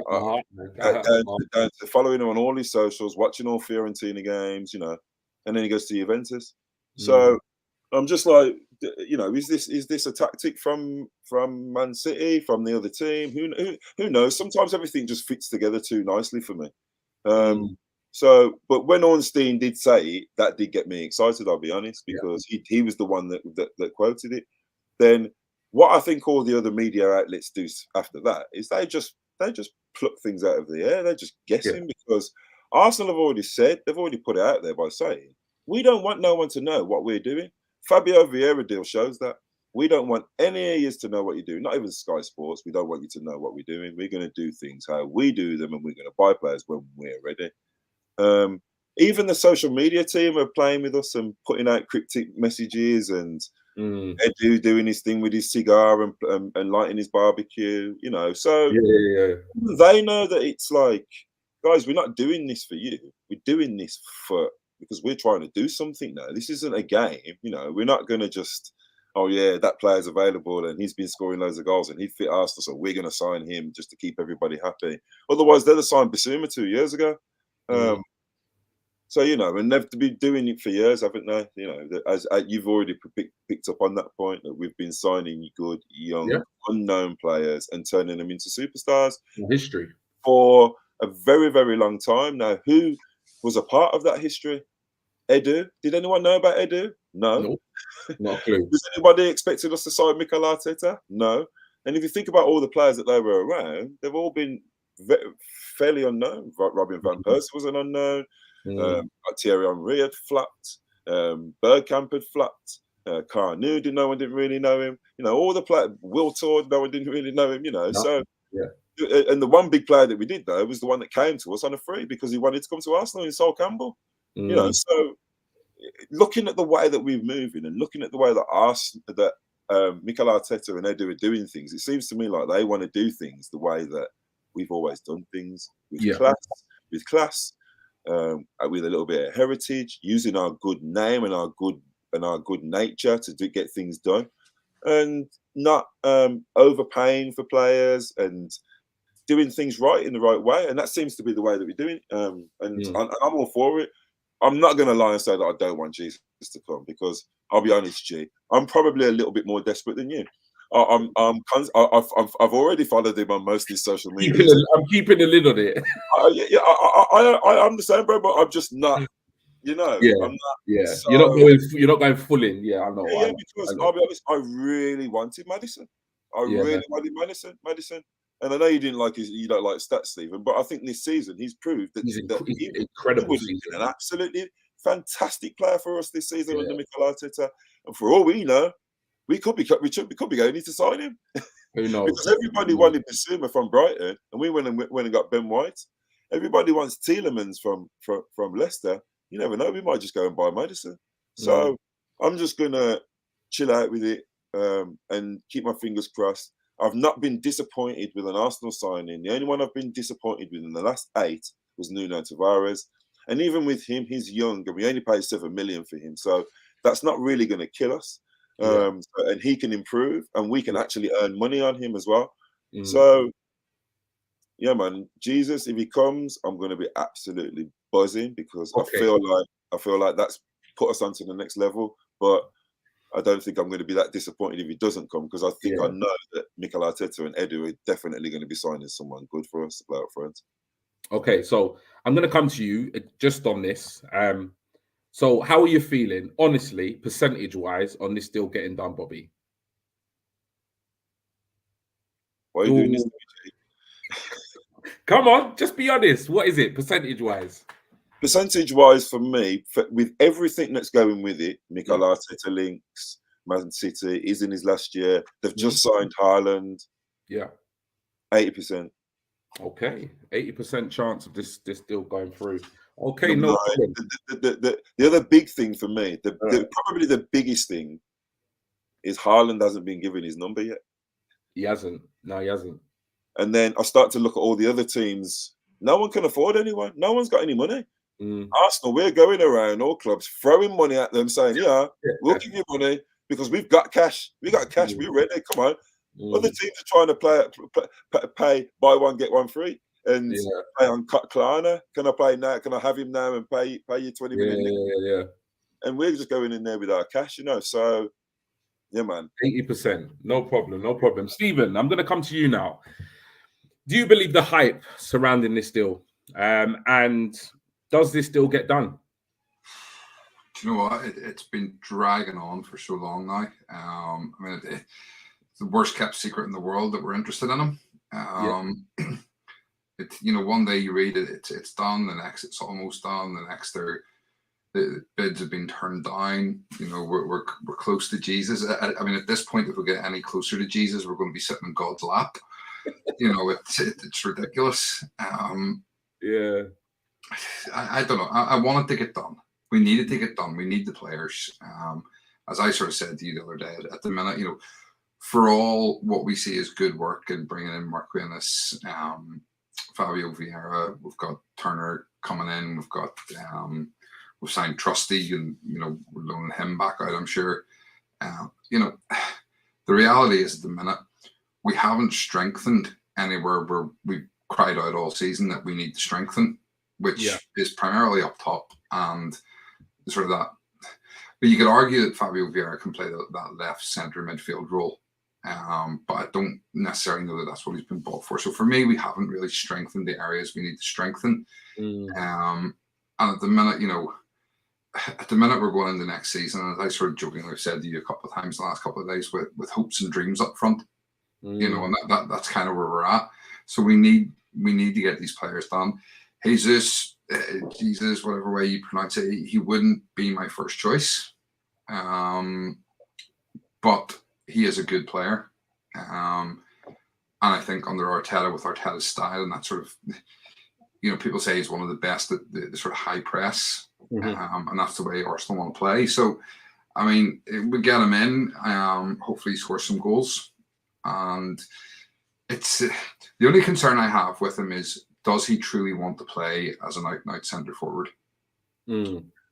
to following him on all his socials, watching all Fiorentina games, and then he goes to Juventus. So I'm just like, is this a tactic from Man City, from the other team? Who knows? Sometimes everything just fits together too nicely for me. So, but when Ornstein did say it, that did get me excited, I'll be honest, because he was the one that quoted it. Then what I think all the other media outlets do after that is they just pluck things out of the air. They're just guessing, because Arsenal have already said, they've already put it out there by saying, we don't want no one to know what we're doing. Fabio Vieira deal shows that. We don't want any of you to know what you're doing, not even Sky Sports. We don't want you to know what we're doing. We're going to do things how we do them, and we're going to buy players when we're ready. Even the social media team are playing with us and putting out cryptic messages, and Edu doing his thing with his cigar and lighting his barbecue, So they know that it's like, guys, we're not doing this for you. We're doing this because we're trying to do something now. This isn't a game, We're not going to just, oh yeah, that player's available and he's been scoring loads of goals and he fit Arsenal, so we're going to sign him just to keep everybody happy. Otherwise, they'd have signed Bissouma 2 years ago. So, and they've been doing it for years, haven't they? As you've already picked up on that point, that we've been signing good, young, unknown players and turning them into superstars. In history. For a very, very long time. Now, who was a part of that history? Edu. Did anyone know about Edu? No. Not a clue. Was anybody expecting us to sign Mikel Arteta? No. And if you think about all the players that they were around, they've all been fairly unknown. Robin van Persie was an unknown. Thierry Henry had flopped. Bergkamp had flopped. Carnu, no one didn't really know him. All the players. Will Tord, no one didn't really know him. So. And the one big player that we did, though, was the one that came to us on a free because he wanted to come to Arsenal in Sol Campbell. So looking at the way that we're moving and looking at the way that Mikel Arteta and Edu are doing things, it seems to me like they want to do things the way that we've always done things, with class, with a little bit of heritage, using our good name and our good nature to get things done, and not overpaying for players and doing things right in the right way. And that seems to be the way that we're doing. And I'm all for it. I'm not going to lie and say that I don't want Jesus to come, because I'll be honest, G, I'm probably a little bit more desperate than you. I've already followed him on most of his social media. I'm keeping a lid on it. I'm the same, bro, but I'm just not. I'm not. Yeah. So, you're not going full in. Yeah, I know. Yeah, because I'll be honest, I really wanted Maddison. I really wanted Maddison. And I know you don't like stats, Stephen, but I think this season he's proved that he's he incredible. He's an absolutely fantastic player for us this season under Mikel Arteta. And for all we know, we could be going to sign him. Who knows? Because everybody wanted Bissouma from Brighton, and we went and got Ben White. Everybody wants Tielemans from Leicester. You never know, we might just go and buy Maddison. So I'm just gonna chill out with it and keep my fingers crossed. I've not been disappointed with an Arsenal signing. The only one I've been disappointed with in the last 8 was Nuno Tavares. And even with him, he's young, and we only paid 7 million for him. So that's not really going to kill us. And he can improve, and we can actually earn money on him as well. So, yeah, man, Jesus, if he comes, I'm going to be absolutely buzzing, because I feel like that's put us onto the next level. But I don't think I'm going to be that disappointed if he doesn't come, because I think I know that Mikel Arteta and Edu are definitely going to be signing someone good for us to play up front. Okay, so I'm going to come to you just on this. So how are you feeling, honestly, percentage-wise, on this deal getting done, Bobby? Why are you doing this? Come on, just be honest. What is it, percentage-wise? Percentage-wise, for me, with everything that's going with it, Mikel Arteta links, Man City is in his last year. They've just signed Haaland. Yeah. 80%. Okay, 80% chance of this deal going through. Okay, no problem. The other big thing for me, probably the biggest thing, is Haaland hasn't been given his number yet. He hasn't. No, he hasn't. And then I start to look at all the other teams. No one can afford anyone. No one's got any money. Arsenal, we're going around all clubs throwing money at them, saying, we'll give you money because we've got cash. We got cash. We're ready. Come on. Other teams are trying to pay buy one get one free, and play on Klarna. Can I play now? Can I have him now and pay you 20 million? Yeah. And we're just going in there with our cash, So, yeah, man. 80%. No problem. Stephen, I'm going to come to you now. Do you believe the hype surrounding this deal? And does this deal get done? Do you know what? It's been dragging on for so long now. I mean, it's the worst kept secret in the world that we're interested in him. One day you read it, it's done. The next, it's almost done. The next, the bids have been turned down. We're close to Jesus. I mean, at this point, if we get any closer to Jesus, we're going to be sitting in God's lap. It's ridiculous. I don't know. I wanted to get done. We needed to get done. We need the players. As I sort of said to you the other day, at the minute, for all what we see as good work in bringing in Marquinhos, Fabio Vieira, we've got Turner coming in. We've signed Trusty, and we're loaning him back out, I'm sure. The reality is, at the minute, we haven't strengthened anywhere where we've cried out all season that we need to strengthen, which is primarily up top and sort of that. But you could argue that Fabio Vieira can play that left centre midfield role, but I don't necessarily know that that's what he's been bought for. So for me, we haven't really strengthened the areas we need to strengthen. And at the minute, we're going into next season, and as I sort of jokingly said to you a couple of times the last couple of days, with hopes and dreams up front. And that's kind of where we're at. So we need to get these players done. Jesus, whatever way you pronounce it, he wouldn't be my first choice, but he is a good player, and I think under Arteta, with Arteta's style and that sort of, people say he's one of the best at the sort of high press, and that's the way Arsenal want to play. So I mean, we get him in. Hopefully, he scores some goals. And it's the only concern I have with him is, does he truly want to play as an out-and-out centre forward,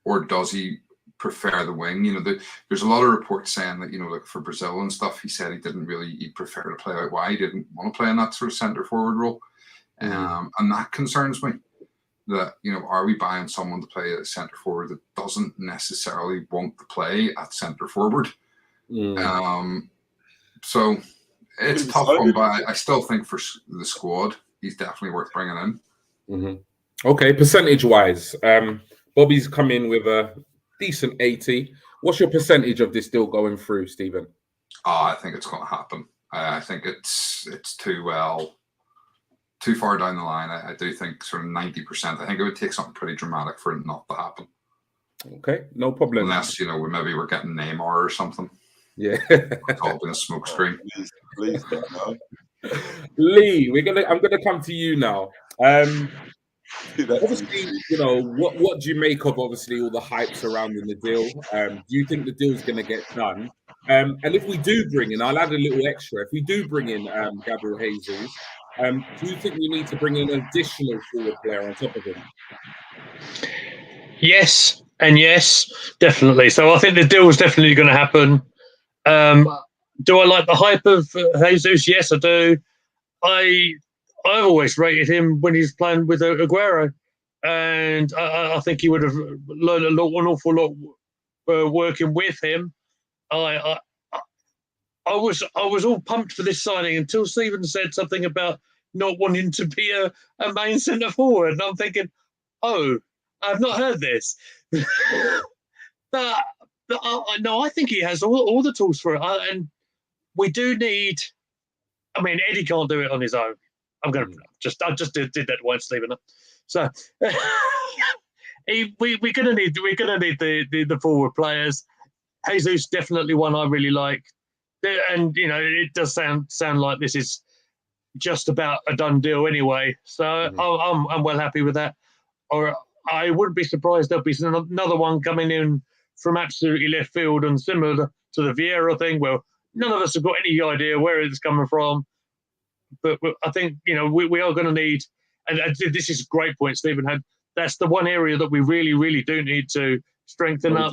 or does he prefer the wing? You know, there's a lot of reports saying that, you know, like for Brazil and stuff, he said he'd prefer to play out wide. He didn't want to play in that sort of centre forward role, and that concerns me. That, you know, are we buying someone to play at centre forward that doesn't necessarily want to play at centre forward? So it's a tough one, but I still think for the squad, he's definitely worth bringing in. Okay, percentage-wise, Bobby's come in with a decent 80. What's your percentage of this deal going through, Stephen? I think it's going to happen. I think it's too far down the line. I do think sort of 90%. I think it would take something pretty dramatic for it not to happen. Okay, no problem. Unless, you know, we're getting Neymar or something. Yeah, it's all been a smoke screen. Please don't know. Lee, I'm gonna come to you now. Obviously, you know, what do you make of obviously all the hype surrounding the deal? Do you think the deal's going to get done? And if we do bring in, I'll add a little extra. If we do bring in Gabriel Jesus, do you think we need to bring in an additional forward player on top of him? Yes, and yes, definitely. So I think the deal is definitely going to happen. Do I like the hype of Jesus? Yes, I do. I've always rated him when he's playing with Aguero, and I think he would have learned an awful lot working with him. I was all pumped for this signing until Stephen said something about not wanting to be a main centre forward, and I'm thinking, oh, I've not heard this. but no, I think he has all the tools for it, and we do need. I mean, Eddie can't do it on his own. I just did that once, Stephen. So we're gonna need the forward players. Jesus definitely one I really like, and you know it does sound like this is just about a done deal anyway. So I'm well happy with that. Or I wouldn't be surprised there'll be another one coming in from absolutely left field and similar to the Vieira thing, where none of us have got any idea where it's coming from. But I think, you know, we are going to need, and this is a great point Stephen had, that's the one area that we really, really do need to strengthen up.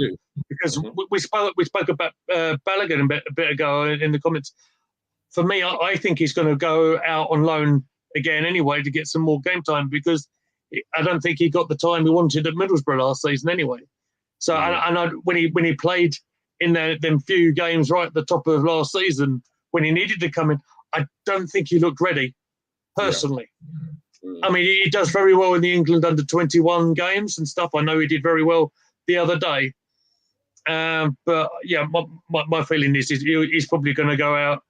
Because we spoke about Balogun a bit ago in the comments. For me, I think he's going to go out on loan again anyway to get some more game time, because I don't think he got the time he wanted at Middlesbrough last season anyway. So when he played in them few games right at the top of last season, when he needed to come in, I don't think he looked ready, personally. Yeah. I mean, he does very well in the England under-21 games and stuff. I know he did very well the other day. But, yeah, my feeling is he's probably going to go out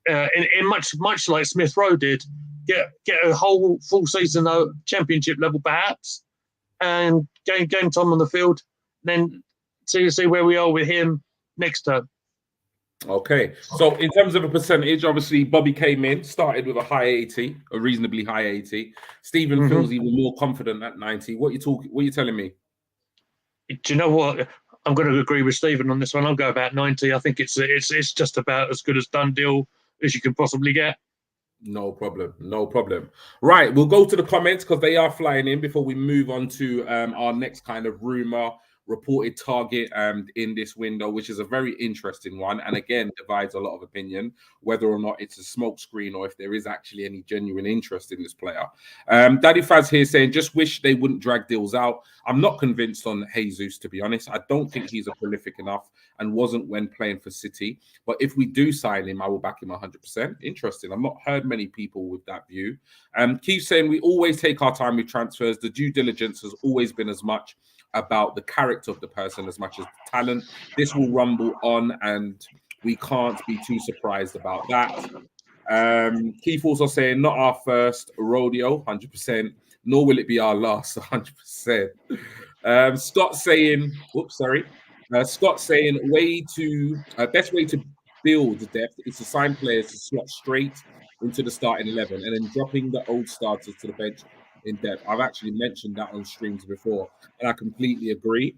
in much like Smith Rowe did, get a whole full season championship level, perhaps, and game time on the field, then see where we are with him next term. Okay, so in terms of a percentage, obviously Bobby came in, started with a reasonably high 80. Stephen feels even more confident at 90. What are you telling me? Do you know what? I'm going to agree with Stephen on this one. I'll go about 90. I think it's just about as good as done deal as you can possibly get. No problem. Right, we'll go to the comments because they are flying in before we move on to our next kind of rumor reported target in this window, which is a very interesting one, and again divides a lot of opinion whether or not it's a smokescreen or if there is actually any genuine interest in this player. Daddy Faz here saying, just wish they wouldn't drag deals out. I'm not convinced on Jesus, to be honest. I don't think he's a prolific enough and wasn't when playing for City, but if we do sign him, I will back him 100%. Interesting. I've not heard many people with that view. Keith saying, we always take our time with transfers. The due diligence has always been as much about the character of the person as much as the talent. This will rumble on and we can't be too surprised about that. Keith also saying, not our first rodeo, 100%, nor will it be our last, 100%. Scott saying, Scott saying, best way to build depth is to sign players to slot straight into the starting 11 and then dropping the old starters to the bench in depth. I've actually mentioned that on streams before, and I completely agree.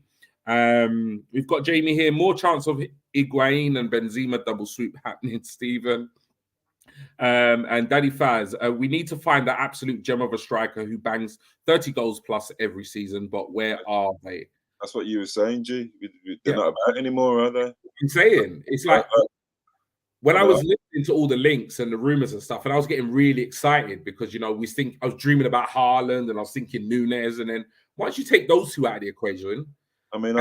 We've got Jamie here. More chance of Higuain and Benzema double sweep happening, Stephen. And Daddy Faz, we need to find the absolute gem of a striker who bangs 30 goals plus every season, but where are they? That's what you were saying, G. They're not about anymore, are they? I'm saying, it's like when I was listening to all the links and the rumors and stuff, and I was getting really excited because, I was dreaming about Haaland and I was thinking Nunes, and then once you take those two out of the equation, I mean,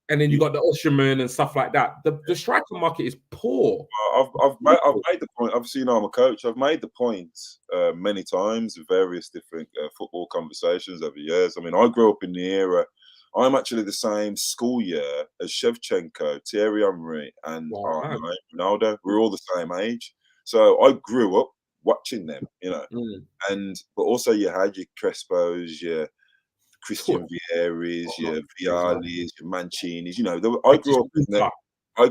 and then you got the Usherman and stuff like that. The striker market is poor. I've made the point. Obviously, I'm a coach. I've made the point many times in various different football conversations over years. I mean, I grew up in the era. I'm actually the same school year as Shevchenko, Thierry Henry, and Ronaldo. We're all the same age. So I grew up watching them, but also you had your Crespos, your Christian Vieri's, your Viali's, your Mancini's. I grew up in the I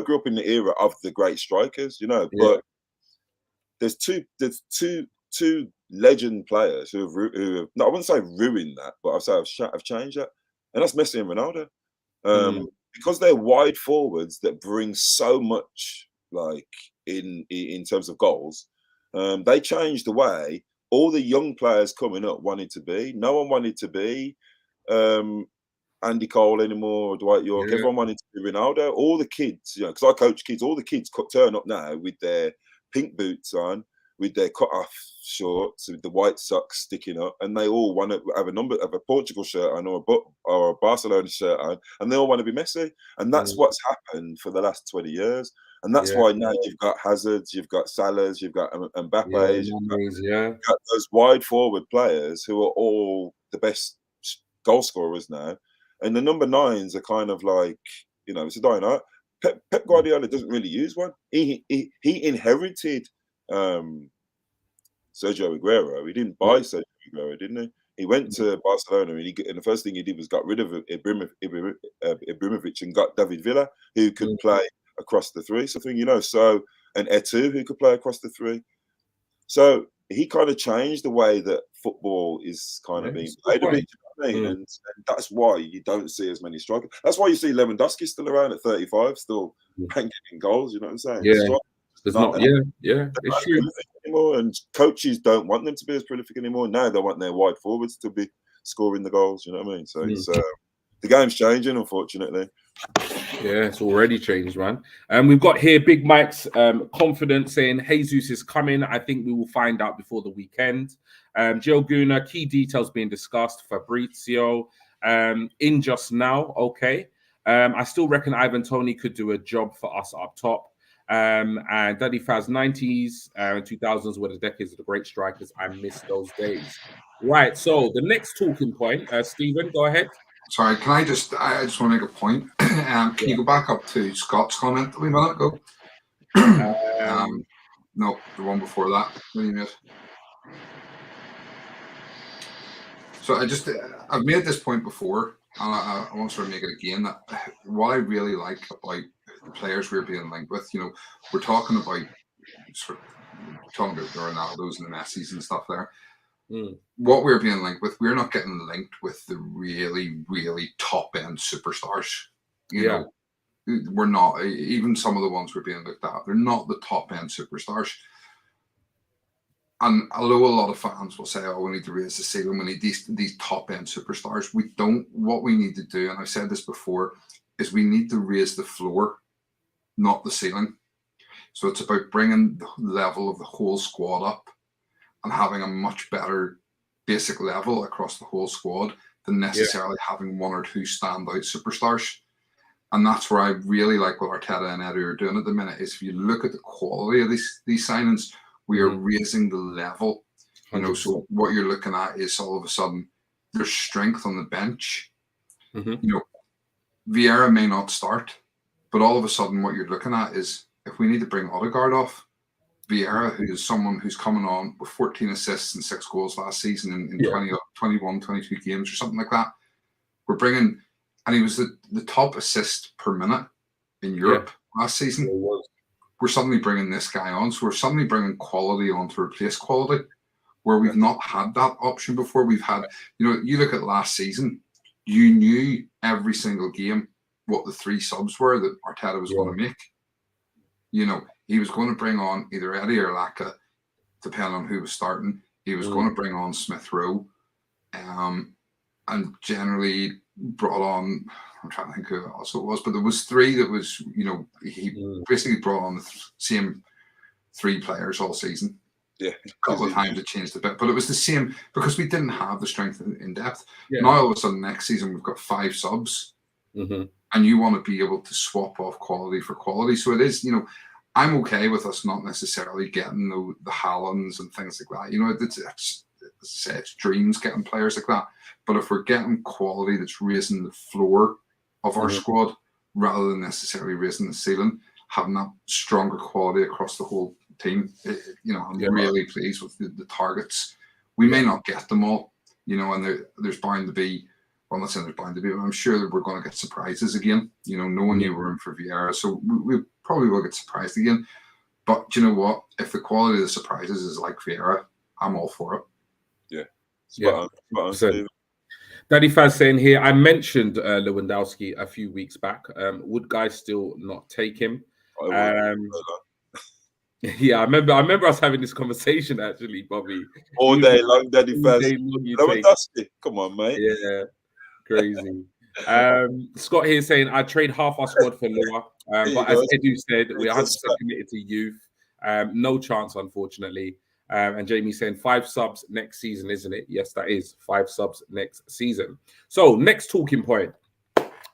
grew up in the era of the great strikers. But there's two legend players who have I wouldn't say ruined that, but I've changed that, and that's Messi and Ronaldo. Because they're wide forwards that bring so much, like in terms of goals. They changed the way all the young players coming up wanted to be. No one wanted to be Andy Cole anymore, or Dwight York. Everyone wanted to be Ronaldo. All the kids, because I coach kids, all the kids turn up now with their pink boots on, with their cut-off shorts, with the white socks sticking up, and they all want to have a Portugal shirt on or a Barcelona shirt on, and they all want to be Messi. And that's what's happened for the last 20 years. And that's why now you've got Hazards, you've got Salahs, you've got Mbappe, you've got those wide forward players who are all the best goal scorers now. And the number 9s are kind of like, it's a dying art. Pep Guardiola doesn't really use one. He inherited Sergio Aguero. He didn't buy Sergio Aguero, didn't he? He went to Barcelona and the first thing he did was got rid of Ibrahimovic and got David Villa, who could play across the three, and Eto'o, who could play across the three. So he kind of changed the way that football is kind of being played a bit. And that's why you don't see as many strikers. That's why you see Lewandowski still around at 35, still banging in goals. You know what I'm saying? It's true anymore. And coaches don't want them to be as prolific anymore. Now they want their wide forwards to be scoring the goals. You know what I mean? So it's, the game's changing, unfortunately. Yeah, it's already changed, man. And we've got here Big Mike's confidence saying Jesus is coming. I think we will find out before the weekend. Joe Guna, key details being discussed. Fabrizio, in just now. Okay. I still reckon Ivan Toney could do a job for us up top. And Daddy Faz, 90s and 2000s were the decades of the great strikers. I miss those days. Right. So the next talking point, Stephen, go ahead. Sorry, I just want to make a point. Can you go back up to Scott's comment a minute ago? No, the one before that. What do you miss? So I've made this point before, and I want to sort of make it again. That what I really like about the players we're being linked with, we're talking about the Ronaldos and the Messis and stuff there. What we're being linked with, we're not getting linked with the really, really top end superstars. You know, we're not. Even some of the ones we're being looked at, they're not the top end superstars. And although a lot of fans will say, "Oh, we need to raise the ceiling, we need these top end superstars," we don't. What we need to do, and I've said this before, is we need to raise the floor, not the ceiling. So it's about bringing the level of the whole squad up and having a much better basic level across the whole squad than necessarily having one or two standout superstars. And that's where I really like what Arteta and Eddie are doing at the minute. Is if you look at the quality of these signings, we are raising the level. 100%. So what you're looking at is all of a sudden there's strength on the bench. Vieira may not start, but all of a sudden what you're looking at is if we need to bring Odegaard off, Vieira, who is someone who's coming on with 14 assists and 6 goals last season in 21, 22 games or something like that. We're bringing, and he was the top assist per minute in Europe last season. We're suddenly bringing this guy on. So we're suddenly bringing quality on to replace quality, where we've not had that option before. We've had, you look at last season, you knew every single game what the 3 subs were that Arteta was going to make. You know, he was going to bring on either Eddie or Laka, depending on who was starting. He was going to bring on Smith Rowe, and generally brought on, I'm trying to think who else it was, but there was 3 that was, you know, he basically brought on the same 3 players all season. Yeah, a couple of times it changed a bit, but it was the same because we didn't have the strength in depth. Yeah. Now all of a sudden next season we've got 5 subs, and you want to be able to swap off quality for quality. So it is, you know, I'm okay with us not necessarily getting the Haalands and things like that. You know, it's as I say, it's dreams getting players like that. But if we're getting quality that's raising the floor of our squad rather than necessarily raising the ceiling, having that stronger quality across the whole team, you know, I'm really pleased with the targets. We may not get them all, you know, and there's bound to be, well, I'm not saying there's bound to be, but I'm sure that we're going to get surprises again. You know, no one knew we were in for Vieira, so we probably will get surprised again. But do you know what? If the quality of the surprises is like Vieira, I'm all for it. Yeah. Spot on. Daddy Faz saying here, I mentioned Lewandowski a few weeks back. Would guys still not take him? Yeah, I remember us having this conversation actually, Bobby. All day long, Daddy Faz. Lewandowski, come on, mate. Yeah, crazy. Scott here saying I'd trade half our squad for Lua. But as Edu said, we're 100% committed to youth. No chance, unfortunately. And Jamie saying 5 subs next season, isn't it? Yes, that is 5 subs next season. So next talking point,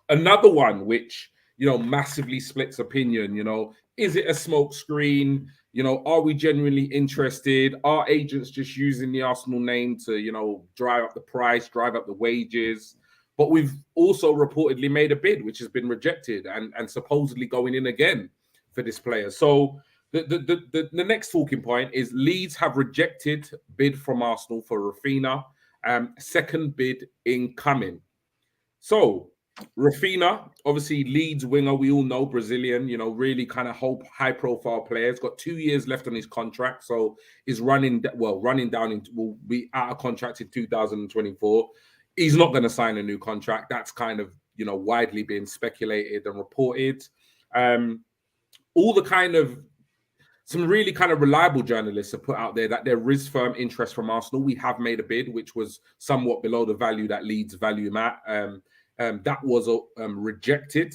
another one which, you know, massively splits opinion. You know, is it a smoke screen? You know, are we genuinely interested? Are agents just using the Arsenal name to, you know, drive up the price, drive up the wages? But we've also reportedly made a bid, which has been rejected, and supposedly going in again for this player. So the next talking point is Leeds have rejected bid from Arsenal for Rafinha. Second bid incoming. So Rafinha, obviously Leeds winger, we all know, Brazilian, you know, really kind of high profile player. He's got 2 years left on his contract, so is running down, will be out of contract in 2024. He's not going to sign a new contract. That's kind of, you know, widely being speculated and reported. All the kind of, some really kind of reliable journalists have put out there that there is firm interest from Arsenal. We have made a bid, which was somewhat below the value that Leeds value him at. That was rejected.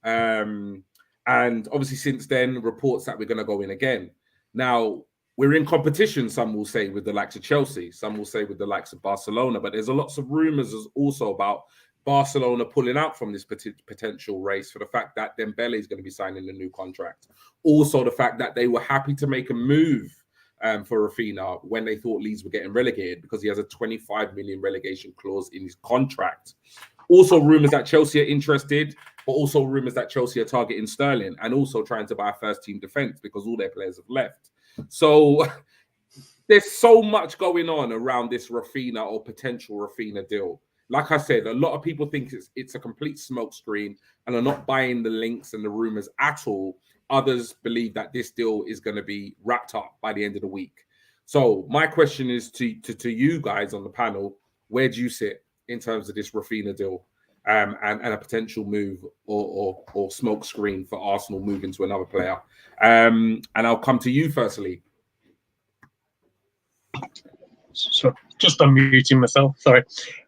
And obviously since then, reports that we're going to go in again. Now, we're in competition, some will say, with the likes of Chelsea. Some will say with the likes of Barcelona. But there's a lots of rumours also about Barcelona pulling out from this potential race for the fact that Dembele is going to be signing a new contract. Also, the fact that they were happy to make a move for Rafinha when they thought Leeds were getting relegated because he has a 25 million relegation clause in his contract. Also, rumours that Chelsea are interested, but also rumours that Chelsea are targeting Sterling and also trying to buy a first-team defence because all their players have left. So there's so much going on around this Rafinha or potential Rafinha deal. Like I said, a lot of people think it's a complete smokescreen and are not buying the links and the rumours at all. Others believe that this deal is going to be wrapped up by the end of the week. So my question is to you guys on the panel, where do you sit in terms of this Rafinha deal and a potential move or smoke screen for Arsenal moving to another player? And I'll come to you firstly. So just unmuting myself, sorry.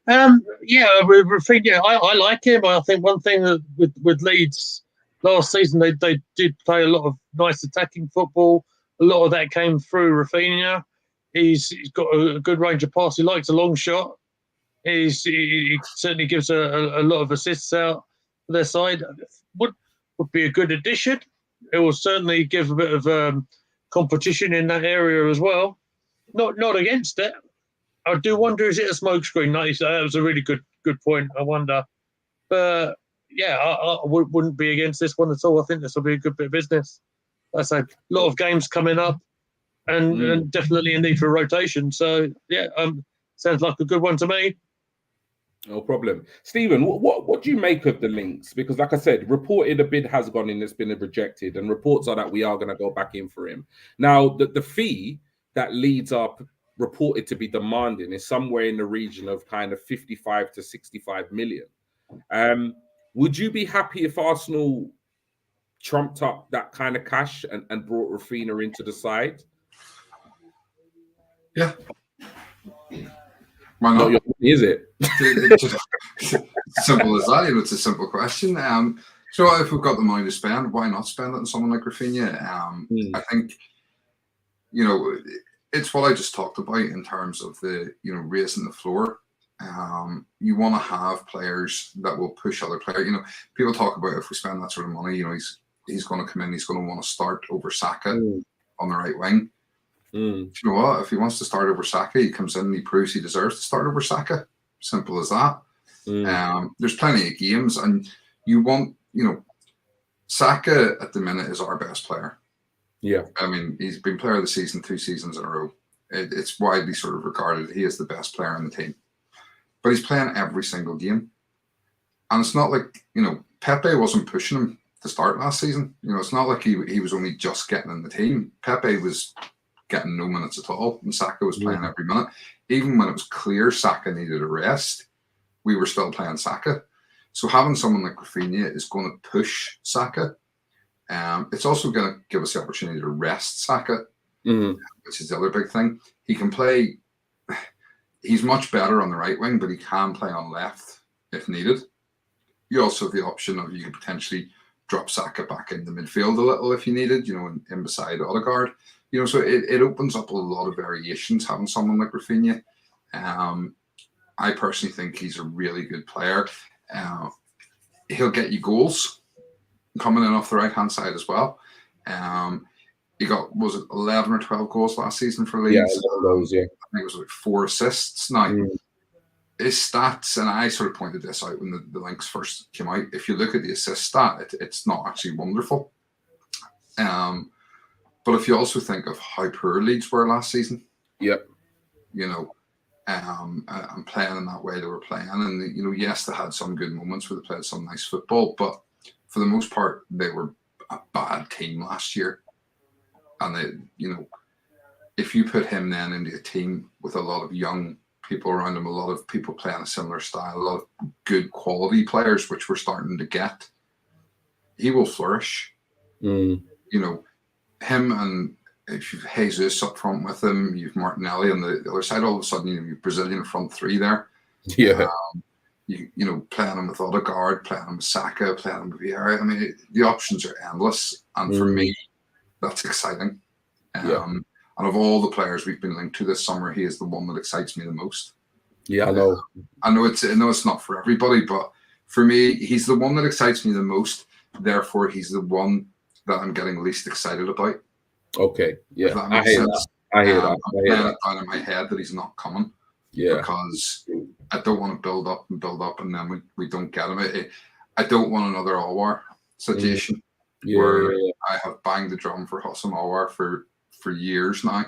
Yeah, with Rafinha, I like him. I think one thing that with Leeds last season, they did play a lot of nice attacking football. A lot of that came through Rafinha. He's got a good range of pass. He likes a long shot. He certainly gives a lot of assists out for their side. Would be a good addition. It will certainly give a bit of competition in that area as well. Not against it. I do wonder, is it a smokescreen? That was a really good point. I wonder. But yeah, I wouldn't be against this one at all. I think this will be a good bit of business. Like I say, a lot of games coming up and definitely a need for rotation. So yeah, sounds like a good one to me. No problem. Stephen, what do you make of the links? Because like I said, reported a bid has gone in that's been rejected, and reports are that we are going to go back in for him. Now, the fee that Leeds are reported to be demanding is somewhere in the region of kind of 55 to 65 million. Would you be happy if Arsenal trumped up that kind of cash and brought Rafinha into the side? Yeah. Why Not not? your money, is it? It's just simple as that. You know, it's a simple question. So if we've got the money to spend, why not spend it on someone like Rafinha? I think, you know, it's what I just talked about in terms of the, you know, raising the floor. You want to have players that will push other players. You know, people talk about if we spend that sort of money, you know, he's going to come in, he's going to want to start over Saka on the right wing. You know what? If he wants to start over Saka, he comes in and he proves he deserves to start over Saka. Simple as that. There's plenty of games, and you want, you know, Saka at the minute is our best player. Yeah. I mean, he's been player of the season 2 seasons in a row. It's widely sort of regarded he is the best player in the team. But he's playing every single game. And it's not like, you know, Pepe wasn't pushing him to start last season. You know, it's not like he was only just getting in the team. Pepe was getting no minutes at all, and Saka was playing every minute. Even when it was clear Saka needed a rest, we were still playing Saka. So having someone like Rafinha is going to push Saka. It's also going to give us the opportunity to rest Saka, which is the other big thing. He can play. He's much better on the right wing, but he can play on left if needed. You also have the option of you could potentially drop Saka back in the midfield a little if you needed, you know, in beside Odegaard. You know, so it opens up a lot of variations having someone like Rafinha. I personally think he's a really good player. He'll get you goals coming in off the right-hand side as well. He got, was it 11 or 12 goals last season for Leeds? Yeah, those, yeah. I think it was like 4 assists. Now, his stats, and I sort of pointed this out when the links first came out, if you look at the assist stat, it's not actually wonderful. But if you also think of how poor Leeds were last season, you know, and playing in that way they were playing, and, you know, yes, they had some good moments where they played some nice football, but for the most part, they were a bad team last year. And they, you know, if you put him then into a team with a lot of young people around him, a lot of people playing a similar style, a lot of good quality players, which we're starting to get, he will flourish. You know, him, and if you've Jesus up front with him, you've Martinelli on the other side, all of a sudden you've Brazilian front 3 there. You know, playing him with Odegaard, playing him with Saka, playing him with Vieira. I mean, the options are endless, and for me, that's exciting. And of all the players we've been linked to this summer, he is the one that excites me the most. Yeah, I know. I know it's not for everybody, but for me, he's the one that excites me the most. Therefore, he's the one that I'm getting least excited about. Okay, yeah, I hear that. I hear that. I'm playing it down in my head that he's not coming. Yeah, because I don't want to build up, and then we don't get him. I don't want another Alwar situation where I have banged the drum for Hossam Alwar for years now,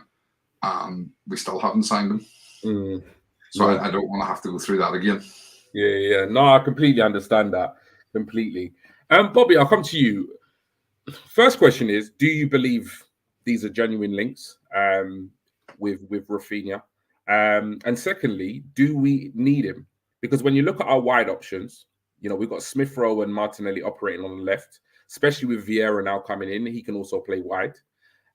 and we still haven't signed him. So I don't want to have to go through that again. Yeah. No, I completely understand that. Completely. Bobby, I'll come to you. First question is, do you believe these are genuine links with Rafinha? And secondly, do we need him? Because when you look at our wide options, you know, we've got Smith Rowe and Martinelli operating on the left, especially with Vieira now coming in. He can also play wide.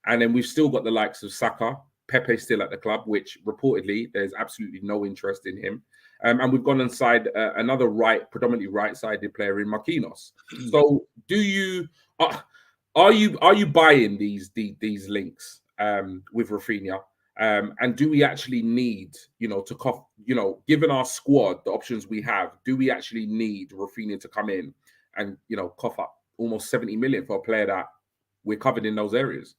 And then we've still got the likes of Saka, Pepe still at the club, which reportedly there's absolutely no interest in him. And we've gone inside another predominantly right-sided player in Marquinhos. So do you... Are you buying these links with Rafinha? And do we actually need, you know, given our squad, the options we have, do we actually need Rafinha to come in and, you know, cough up almost 70 million for a player that we're covered in those areas?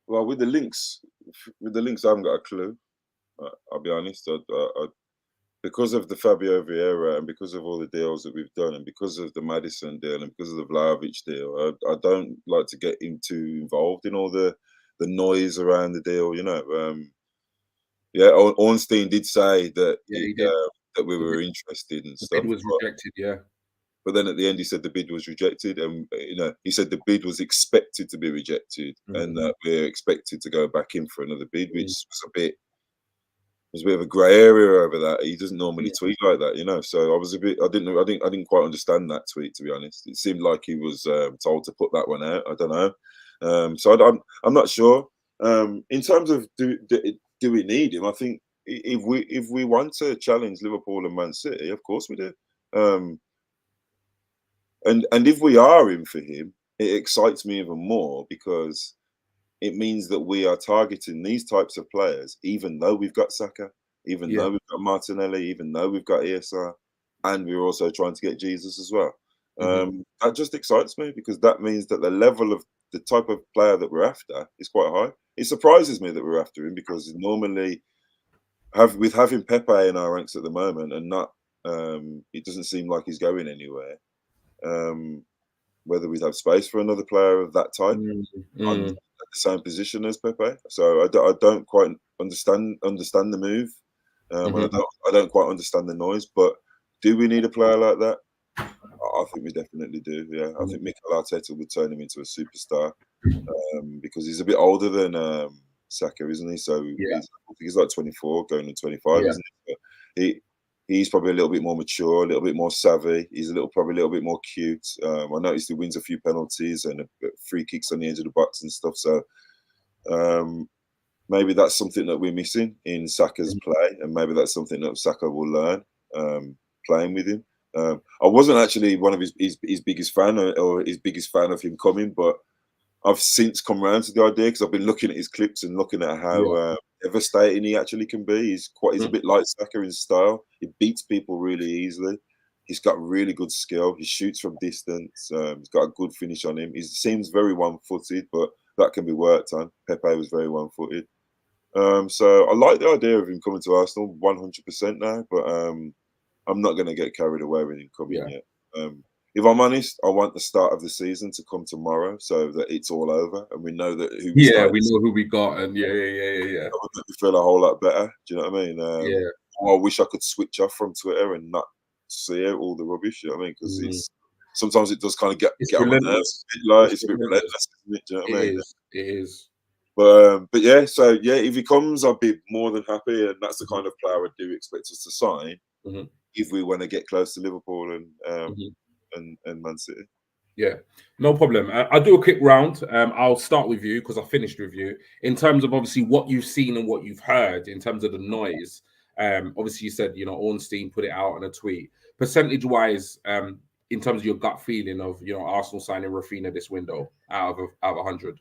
Well, with the links, I haven't got a clue. I'll be honest. Because of the Fabio Vieira and because of all the deals that we've done and because of the Maddison deal and because of the Vlahovic deal, I don't like to get too involved in all the noise around the deal, you know. Ornstein did say that that we were interested and stuff. The bid was rejected, But then at the end, he said the bid was rejected, and you know, he said the bid was expected to be rejected, and that we're expected to go back in for another bid, which was a bit there's a bit of a grey area over that. He doesn't normally tweet like that, you know. So I was a bit, I didn't quite understand that tweet, to be honest. It seemed like he was told to put that one out. I don't know. So I'm not sure. In terms of do we need him? I think if we want to challenge Liverpool and Man City, of course we do. And if we are in for him, it excites me even more because it means that we are targeting these types of players, even though we've got Saka, even though we've got Martinelli, even though we've got ESR, and we're also trying to get Jesus as well. That just excites me because that means that the level of the type of player that we're after is quite high. It surprises me that we're after him because normally, with having Pepe in our ranks at the moment and not, it doesn't seem like he's going anywhere. Whether we'd have space for another player of that type on the same position as Pepe, so I don't quite understand the move. I don't quite understand the noise. But do we need a player like that? I think we definitely do. Yeah, I think Mikel Arteta would turn him into a superstar because he's a bit older than Saka, isn't he? So I think he's like 24, going to 25, isn't he? But he's probably a little bit more mature, a little bit more savvy. He's probably a little bit more cute. I noticed he wins a few penalties and free kicks on the edge of the box and stuff. So maybe that's something that we're missing in Saka's play, and maybe that's something that Saka will learn playing with him. I wasn't actually one of his biggest fan or his biggest fan of him coming, but I've since come around to the idea because I've been looking at his clips and looking at how devastating he actually can be. He's a bit like Saka in style. He beats people really easily. He's got really good skill. He shoots from distance. He's got a good finish on him. He seems very one-footed, but that can be worked on. Pepe was very one-footed. So I like the idea of him coming to Arsenal 100% now, but I'm not going to get carried away with him coming yet. If I'm honest, I want the start of the season to come tomorrow so that it's all over and we know that who we know who we got, and That would make me feel a whole lot better. Do you know what I mean? I wish I could switch off from Twitter and not see out all the rubbish. You know what I mean? Because sometimes it does kind of get on my nerves. It's a bit relentless, isn't it? Do you know what I mean? It is. But yeah, so yeah, if he comes, I'll be more than happy, and that's the kind of player I do expect us to sign if we want to get close to Liverpool and Man City. Yeah, no problem. I'll do a quick round. I'll start with you because I finished with you. In terms of obviously what you've seen and what you've heard in terms of the noise, obviously you said, Ornstein put it out on a tweet. Percentage-wise, in terms of your gut feeling of, Arsenal signing Rafinha this window out of 100?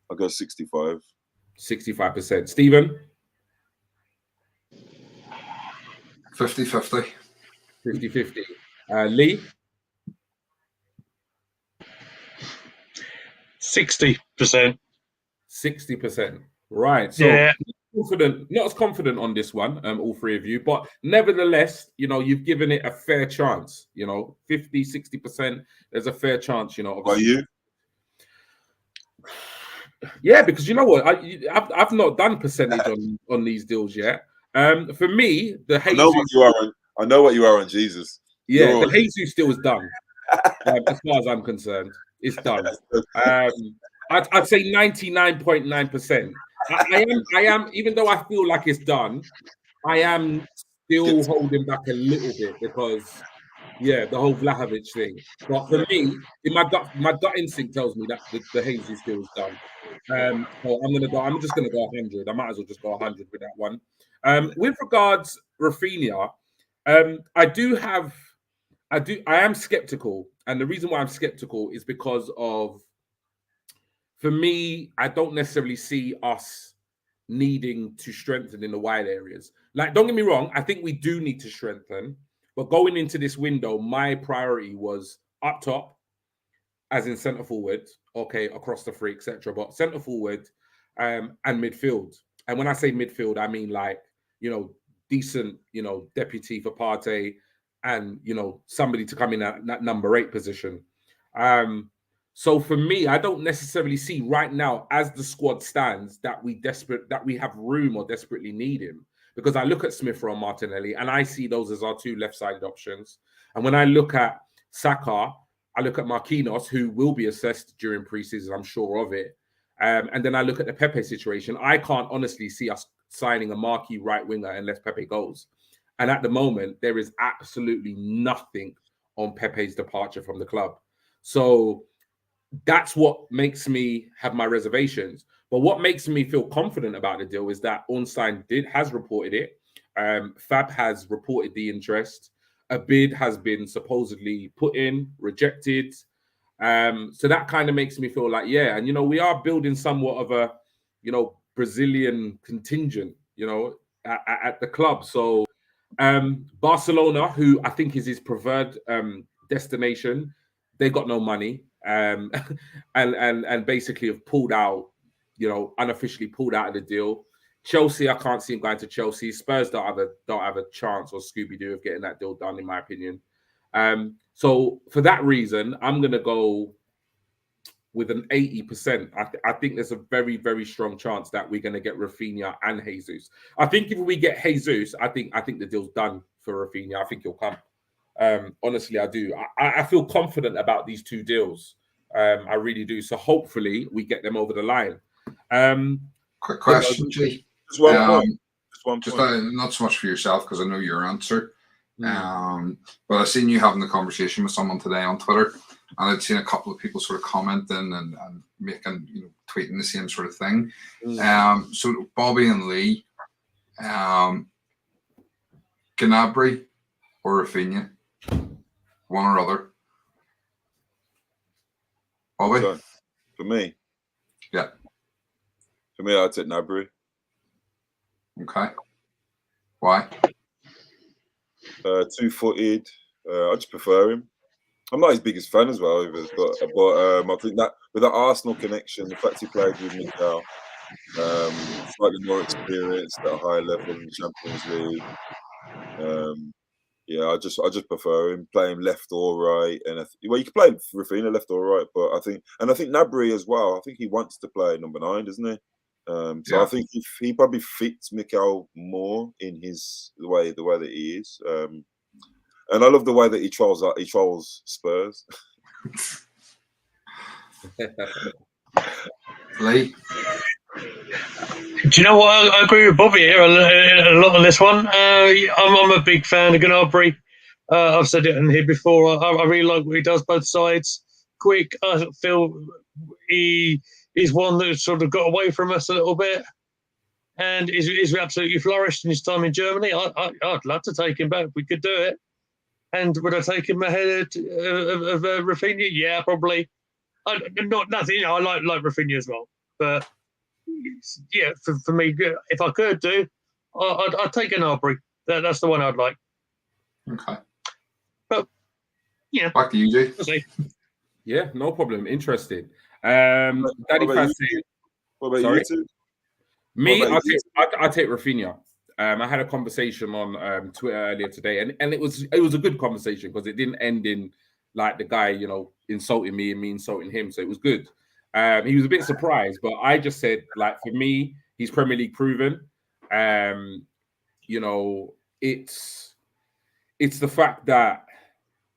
I'll go 65. 65%. Stephen? 50-50. 50-50. Lee? 60%. 60%. Right. So not as confident on this one, all three of you, but nevertheless, you've given it a fair chance. 50, 60%. There's a fair chance. Are you? Yeah, because you know what, I've not done percentage on these deals yet. For me, the Jesus, I know what you are on Jesus. Yeah, the Jesus deal is done. As far as I'm concerned, it's done. I'd say 99.9%. I am, even though I feel like it's done, I am still holding back a little bit because, the whole Vlahovic thing. But for me, in my gut instinct tells me that the Jesus deal is done. So I'm just gonna go 100. I might as well just go 100 with that one. With regards Rafinha, I am skeptical, and the reason why I'm skeptical is because of, for me, I don't necessarily see us needing to strengthen in the wide areas. Like, don't get me wrong, I think we do need to strengthen, but going into this window, my priority was up top, as in centre forward, across the three, etc. But centre forward and midfield. And when I say midfield, I mean like, decent, deputy for Partey and, somebody to come in at that number 8 position. So for me, I don't necessarily see right now, as the squad stands, that we have room or desperately need him. Because I look at Smith Rowe and Martinelli, and I see those as our two left-sided options. And when I look at Saka, I look at Marquinhos, who will be assessed during preseason, I'm sure of it. And then I look at the Pepe situation. I can't honestly see us signing a marquee right winger unless Pepe goes. And at the moment, there is absolutely nothing on Pepe's departure from the club. So that's what makes me have my reservations. But what makes me feel confident about the deal is that Ornstein has reported it. Fab has reported the interest. A bid has been supposedly put in, rejected. So that kind of makes me feel like, yeah. And, we are building somewhat of a, Brazilian contingent, at the club. So Barcelona, who I think is his preferred destination, they got no money, and basically have pulled out, unofficially pulled out of the deal. Chelsea, I can't see him going to Chelsea. Spurs don't have a chance, or Scooby-Doo, of getting that deal done, in my opinion. So for that reason, I'm gonna go with an 80%. I think there's a very, very strong chance that we're going to get Rafinha and Jesus. I think if we get Jesus, I think the deal's done for Rafinha. I think he'll come. Honestly, I do. I feel confident about these two deals. I really do. So hopefully we get them over the line. Quick question, G. Just one point. Not so much for yourself, because I know your answer. But I've seen you having the conversation with someone today on Twitter. And I'd seen a couple of people sort of commenting and making, tweeting the same sort of thing. So Bobby and Lee, Gnabry or Rafinha, one or other. Bobby? So, for me? Yeah. For me, I'd take Gnabry. Okay. Why? Two-footed. I just prefer him. I'm not his biggest fan as well, either, but I think that with that Arsenal connection, the fact he played with Miguel, slightly more experienced at a high level in the Champions League. I just prefer him, play him left or right, and you can play Rafinha left or right, but I think Gnabry as well. I think he wants to play number 9, doesn't he? I think he probably fits Miguel more in the way that he is. And I love the way that he trolls Spurs. Lee? Do you know what? I agree with Bobby here a lot on this one. I'm a big fan of Gnabry. I've said it in here before. I really like what he does, both sides. Quick. I feel he's one that sort of got away from us a little bit. And he's absolutely flourished in his time in Germany. I'd love to take him back if we could do it. And would I take him ahead of Rafinha? Yeah, probably. Nothing. I like Rafinha as well, but yeah, for me, if I could do, I'd take an Gnabry. That's the one I'd like. Okay. But yeah, back to you, Jay. Yeah, no problem. Interesting. Daddy Faz saying, what about you two? Me, I take Rafinha. I had a conversation on Twitter earlier today, and it was a good conversation because it didn't end in like the guy, insulting me and me insulting him. So it was good. He was a bit surprised, but I just said, like, for me, he's Premier League proven. It's the fact that,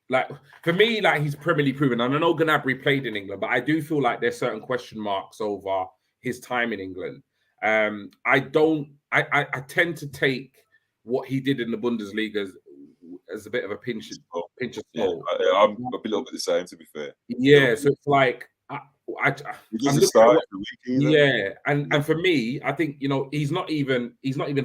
like, for me, like, he's Premier League proven. And I know Gnabry played in England, but I do feel like there's certain question marks over his time in England. I tend to take what he did in the Bundesliga as a bit of a pinch of salt. Yeah, I'm a little bit the same, to be fair. Yeah, so it's like he doesn't start every week either. Yeah, and for me, I think he's not even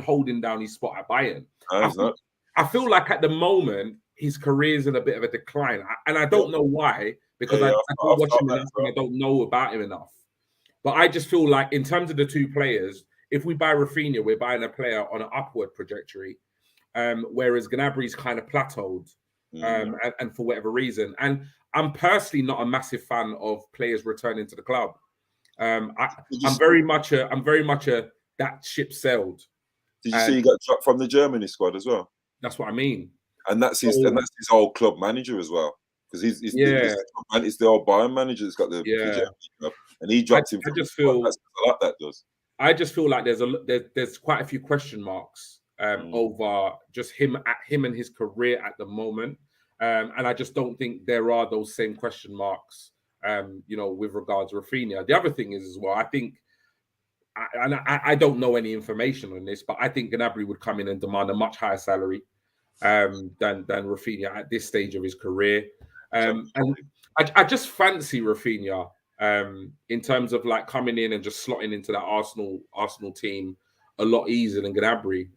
holding down his spot at Bayern. No, I feel like at the moment his career's in a bit of a decline, and I don't know why, because I don't watch him enough and I don't know about him enough. But I just feel like in terms of the two players, if we buy Rafinha, we're buying a player on an upward trajectory, whereas Gnabry's kind of plateaued, and for whatever reason. And I'm personally not a massive fan of players returning to the club. I'm very much a that ship sailed. Did you see he got dropped from the Germany squad as well? That's what I mean. And that's his old club manager as well, because he's the old Bayern manager that's got the Germany club, and he dropped him. I just feel like there's quite a few question marks over just him and his career at the moment, and I just don't think there are those same question marks, with regards to Rafinha. The other thing is as well, I think I don't know any information on this, but I think Gnabry would come in and demand a much higher salary than Rafinha at this stage of his career. And I just fancy Rafinha in terms of like coming in and just slotting into that Arsenal team a lot easier than Gnabry.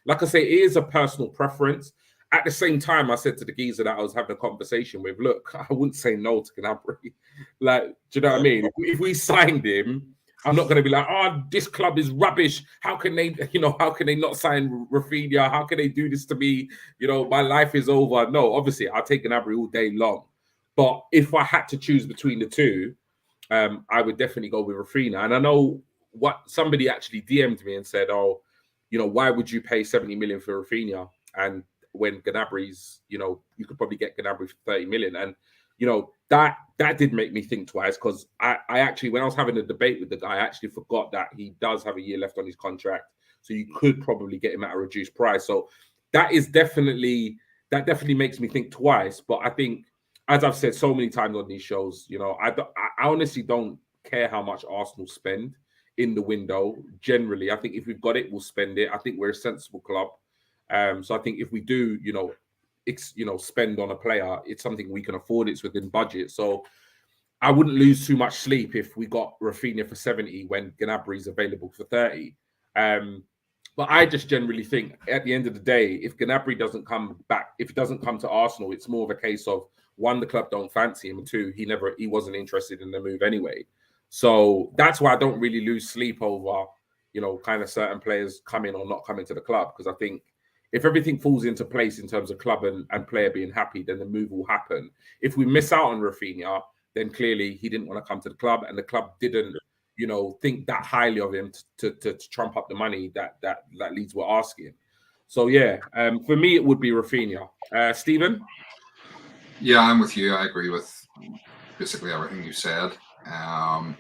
Like I say, it is a personal preference. At the same time, I said to the geezer that I was having a conversation with, look, I wouldn't say no to Gnabry. Like, do you know what I mean? If we signed him, I'm not going to be like, oh, this club is rubbish. How can they not sign Rafinha? How can they do this to me? You know, my life is over. No, obviously, I'll take Gnabry all day long. But if I had to choose between the two, I would definitely go with Rafinha. And I know what somebody actually DM'd me and said, oh, you know, why would you pay 70 million for Rafinha? And when Gnabry's, you know, you could probably get Gnabry for 30 million. And, you know, that did make me think twice, because I actually, when I was having a debate with the guy, I actually forgot that he does have a year left on his contract. So you could probably get him at a reduced price. So that definitely makes me think twice. But I think, as I've said so many times on these shows, you know, I honestly don't care how much Arsenal spend in the window. Generally, I think if we've got it, we'll spend it. I think we're a sensible club. So I think if we do, spend on a player, it's something we can afford. It's within budget. So I wouldn't lose too much sleep if we got Rafinha for 70 when Gnabry's available for 30. But I just generally think at the end of the day, if Gnabry doesn't come back, if he doesn't come to Arsenal, it's more of a case of, one, the club don't fancy him, and two, he wasn't interested in the move anyway. So that's why I don't really lose sleep over, you know, kind of certain players coming or not coming to the club, because I think if everything falls into place in terms of club and player being happy, then the move will happen. If we miss out on Rafinha, then clearly he didn't want to come to the club, and the club didn't, you know, think that highly of him to trump up the money that Leeds were asking. So yeah, for me it would be Rafinha. Stephen? Yeah, I'm with you. I agree with basically everything you said. My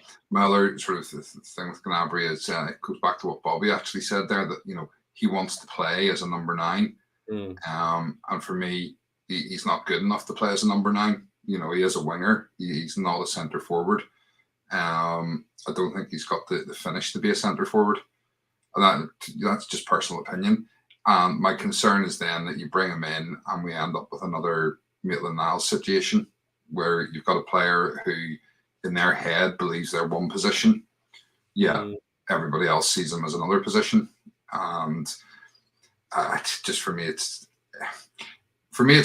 other sort of thing with Gnabry is it goes back to what Bobby actually said there, that, you know, he wants to play as a number 9. And for me, he's not good enough to play as a number 9. You know, he is a winger. He's not a centre forward. I don't think he's got the finish to be a centre forward. And that's just personal opinion. My concern is then that you bring him in and we end up with another Maitland-Niles situation where you've got a player who in their head believes they're one position. Everybody else sees them as another position. And just for me, it's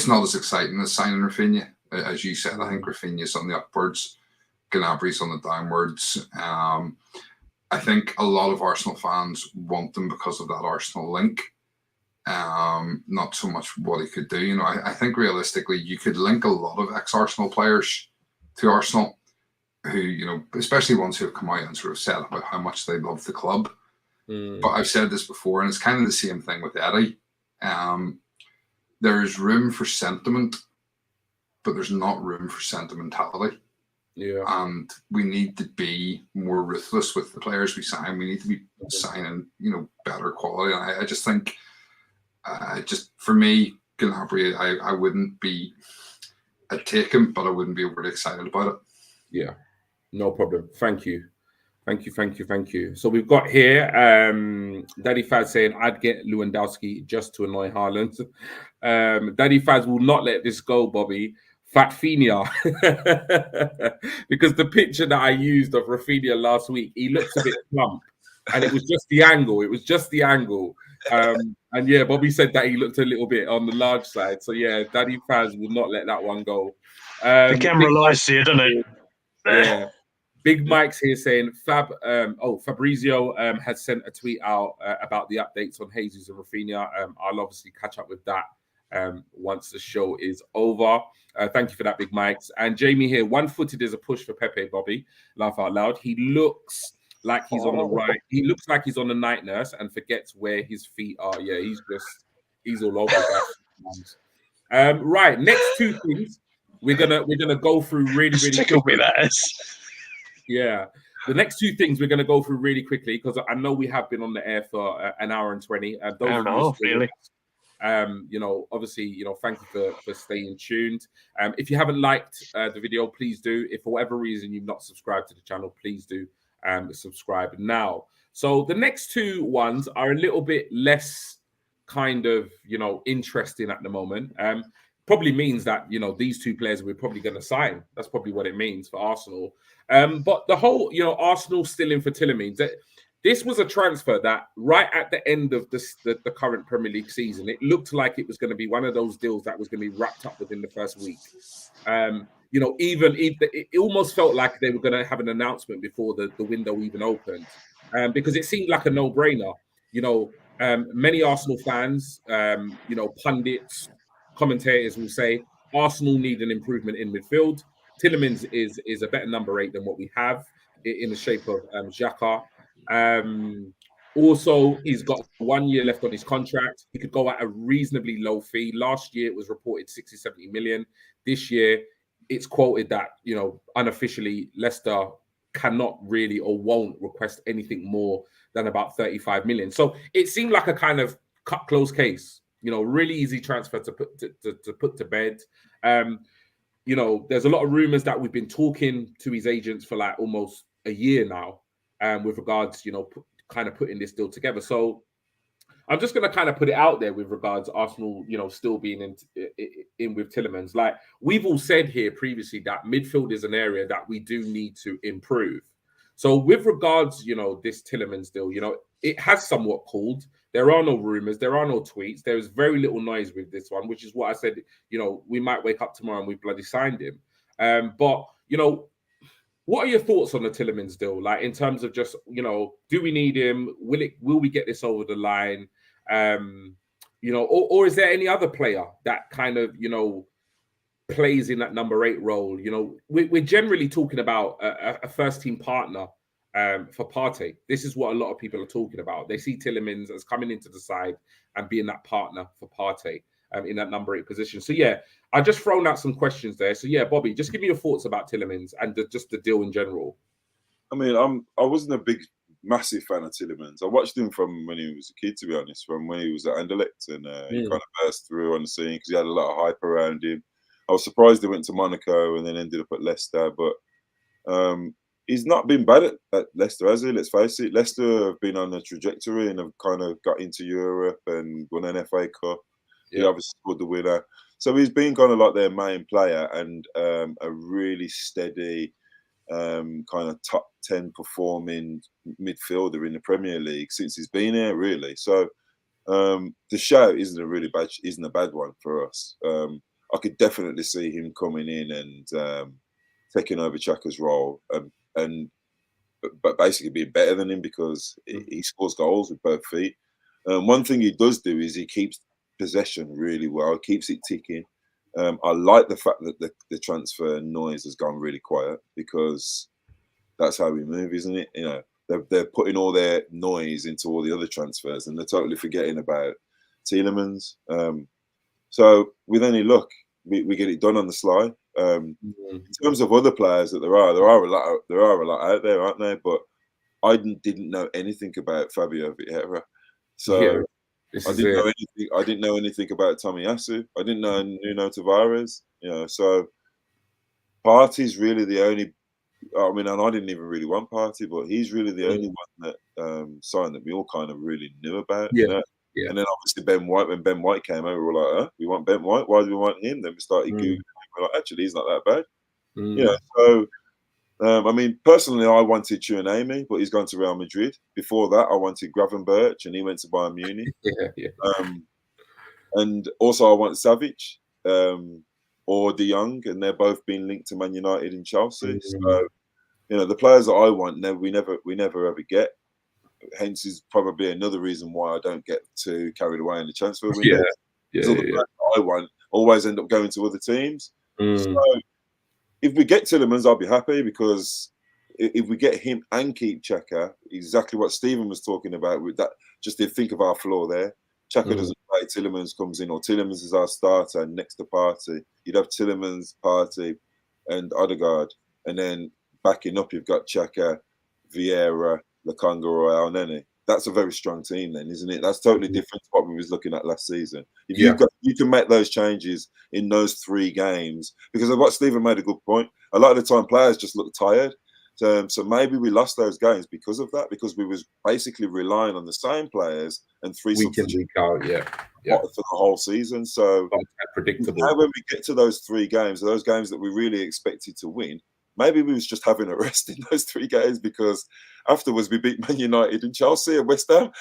not as exciting as signing Rafinha. As you said, I think Rafinha's on the upwards, Gnabry's on the downwards. I think a lot of Arsenal fans want them because of that Arsenal link. Not so much what he could do. You know, I think realistically, you could link a lot of ex-Arsenal players to Arsenal, who, you know, especially ones who have come out and sort of said about how much they love the club. But I've said this before, and it's kind of the same thing with Eddie. There is room for sentiment, but there's not room for sentimentality. Yeah. And we need to be more ruthless with the players we sign. We need to be signing, you know, better quality. And I just think, for me, Gnabry, I wouldn't be, I'd take him, but I wouldn't be overly excited about it. Yeah, no problem. Thank you. So we've got here Daddy Faz saying, I'd get Lewandowski just to annoy Haaland. Daddy Faz will not let this go, Bobby. Fatfinia. Because the picture that I used of Rafinha last week, he looks a bit plump. And it was just the angle. And yeah, Bobby said that he looked a little bit on the large side. So yeah, Daddy Faz will not let that one go. The camera lies here, doesn't it? Yeah. Big Mike's here saying Fabrizio has sent a tweet out about the updates on Jesus and Rafinha. I'll obviously catch up with that once the show is over. Thank you for that, Big Mike's. And Jamie here, one-footed is a push for Pepe, Bobby. Laugh out loud. He looks like he's on the right. He looks like he's on the night nurse and forgets where his feet are. Yeah, he's all over that. Right, next two things we're gonna go through really quickly. Yeah, the next two things we're gonna go through really quickly because I know we have been on the air for an hour and 20. Really. You know, obviously, you know, thank you for staying tuned. If you haven't liked the video, please do. If for whatever reason you've not subscribed to the channel, please do subscribe now. So the next two ones are a little bit less kind of, interesting at the moment. Probably means that, these two players we're probably going to sign. That's probably what it means for Arsenal. But the whole, Arsenal still in for Tielemans. This was a transfer that right at the end of the current Premier League season, it looked like it was going to be one of those deals that was going to be wrapped up within the first week. Even it almost felt like they were going to have an announcement before the window even opened, because it seemed like a no-brainer. Many Arsenal fans, pundits, commentators will say Arsenal need an improvement in midfield. Tielemans is a better number 8 than what we have in the shape of Xhaka. Also, he's got 1 year left on his contract. He could go at a reasonably low fee. Last year, it was reported 60, 70 million. This year, it's quoted that, unofficially, Leicester cannot really or won't request anything more than about 35 million. So it seemed like a kind of close case, really easy transfer to put to bed. There's a lot of rumors that we've been talking to his agents for like almost a year now, with regards, kind of putting this deal together. So I'm just going to kind of put it out there with regards to Arsenal, still being in with Tielemans. Like we've all said here previously that midfield is an area that we do need to improve. So with regards, this Tielemans deal, it has somewhat cooled. There are no rumors. There are no tweets. There is very little noise with this one, which is what I said, we might wake up tomorrow and we bloody signed him. But, what are your thoughts on the Tielemans deal? Like in terms of just, do we need him? Will we get this over the line? Or is there any other player that kind of, plays in that number 8 role? We're generally talking about a first team partner for Partey. This is what a lot of people are talking about. They see Tielemans as coming into the side and being that partner for Partey in that number 8 position. So yeah, I just thrown out some questions there. So yeah, Bobby, just give me your thoughts about Tielemans and just the deal in general. I mean, I wasn't a massive fan of Tielemans. I watched him from when he was a kid, to be honest, from when he was at Anderlecht, and he kind of burst through on the scene because he had a lot of hype around him. I was surprised he went to Monaco and then ended up at Leicester, but he's not been bad at Leicester, has he? Let's face it. Leicester have been on a trajectory and have kind of got into Europe and won an FA Cup. Yeah. He obviously scored the winner. So he's been kind of like their main player and a really steady, kind of top 10 performing midfielder in the Premier League since he's been here, really. So the shout isn't a bad one for us. I could definitely see him coming in and taking over Xhaka's role, but basically being better than him because he scores goals with both feet. One thing he does do is he keeps possession really well, keeps it ticking. I like the fact that the transfer noise has gone really quiet because that's how we move, isn't it? They're putting all their noise into all the other transfers and they're totally forgetting about Tielemans. So with any luck, we get it done on the sly. In terms of other players that there are a lot out there, aren't there? But I didn't know anything about Fabio Vieira, so yeah, I didn't know anything about Tomiyasu. I didn't know Nuno Tavares. So Partey's really the only. I mean, and I didn't even really want Partey, but he's really the only one that signed that we all kind of really knew about. Yeah. Yeah. And then obviously Ben White, when Ben White came over, we were like, we want Ben White. Why do we want him? Then we started Googling. We're like, actually, he's not that bad. So I mean, personally, I wanted Chuanemi, but he's gone to Real Madrid. Before that, I wanted Gravenberch, and he went to Bayern Munich. And also, I want Savic or De Jong, and they're both being linked to Man United and Chelsea. So, the players that I want, we never ever get. Hence is probably another reason why I don't get too carried away in the transfer window. The players I want always end up going to other teams. So if we get Tielemans, I'll be happy because if we get him and keep Xhaka, exactly what Stephen was talking about with that, just to think of our flaw there. Xhaka doesn't play, Tielemans comes in, or Tielemans is our starter next to Partey. You'd have Tielemans, Partey, and Odegaard, and then backing up, you've got Xhaka, Vieira, Lokonga, or Elneny. That's a very strong team, then, isn't it? That's totally different to what we was looking at last season. If you can make those changes in those 3 games, because of what Stephen made a good point. A lot of the time, players just look tired. So maybe we lost those games because of that, because we was basically relying on the same players and three week in, week out, yeah. for the whole season. So predictable. now when we get to those 3 games, those games that we really expected to win, maybe we was just having a rest in those 3 games, because afterwards we beat Man United and Chelsea and West Ham.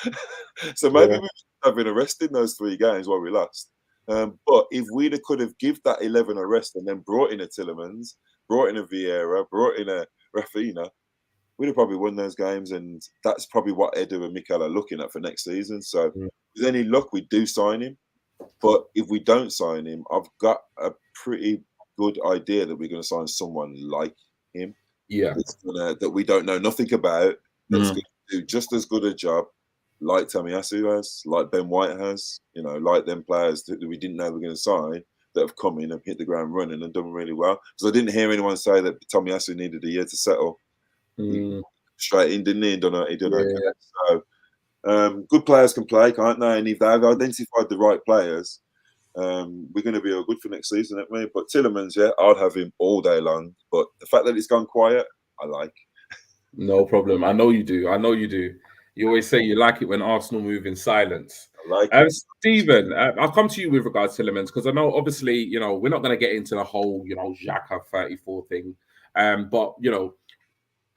So maybe we were having a rest in those 3 games while we lost. But if we could have give that 11 a rest and then brought in a Tielemans, brought in a Vieira, brought in a Rafinha, we'd have probably won those games, and that's probably what Edu and Mikel are looking at for next season. So with any luck, we do sign him. But if we don't sign him, I've got a pretty good idea that we're going to sign someone like him. Yeah. That we don't know nothing about, that's going to do just as good a job like Tomiyasu has, like Ben White has, like them players that we didn't know were going to sign, that have come in and hit the ground running and done really well. Because I didn't hear anyone say that Tomiyasu needed a year to settle. Straight in, didn't he? He done okay. So good players can play, can't they? And if they've identified the right players, we're going to be all good for next season, aren't we? But Tielemans, I'd have him all day long. But the fact that it's gone quiet, I like. No problem. I know you do. You always say you like it when Arsenal move in silence. I like it. Stephen, I'll come to you with regards to Tielemans, because I know, obviously, we're not going to get into the whole, Xhaka 34 thing. But,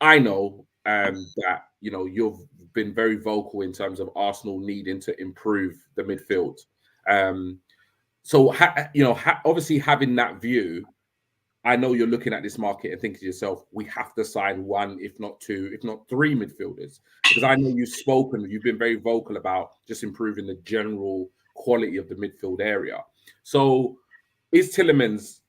I know that, you've been very vocal in terms of Arsenal needing to improve the midfield. So, obviously having that view, I know you're looking at this market and thinking to yourself, we have to sign 1, if not 2, if not 3 midfielders. Because I know you've been very vocal about just improving the general quality of the midfield area. So does Tielemans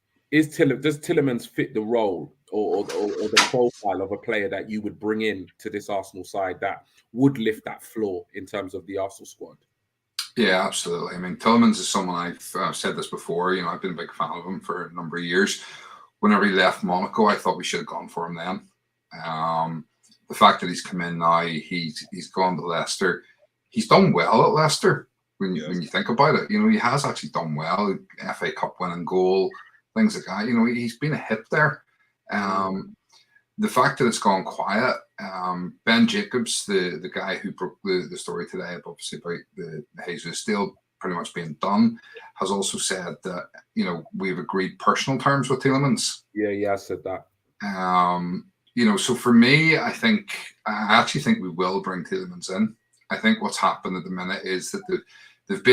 fit the role or the profile of a player that you would bring in to this Arsenal side that would lift that floor in terms of the Arsenal squad? Yeah, absolutely. I mean, Tielemans is someone, I've said this before, I've been a big fan of him for a number of years. Whenever he left Monaco, I thought we should have gone for him then. The fact that he's come in now, he's gone to Leicester. He's done well at Leicester when you think about it. He has actually done well. FA Cup winning goal, things like that. He's been a hit there. The fact that it's gone quiet, Ben Jacobs, the guy who broke the story today, obviously about the Jesus deal pretty much being done, has also said that we've agreed personal terms with Tielemans. Yeah, I said that. So for me, I actually think we will bring Tielemans in. I think what's happened at the minute is that they've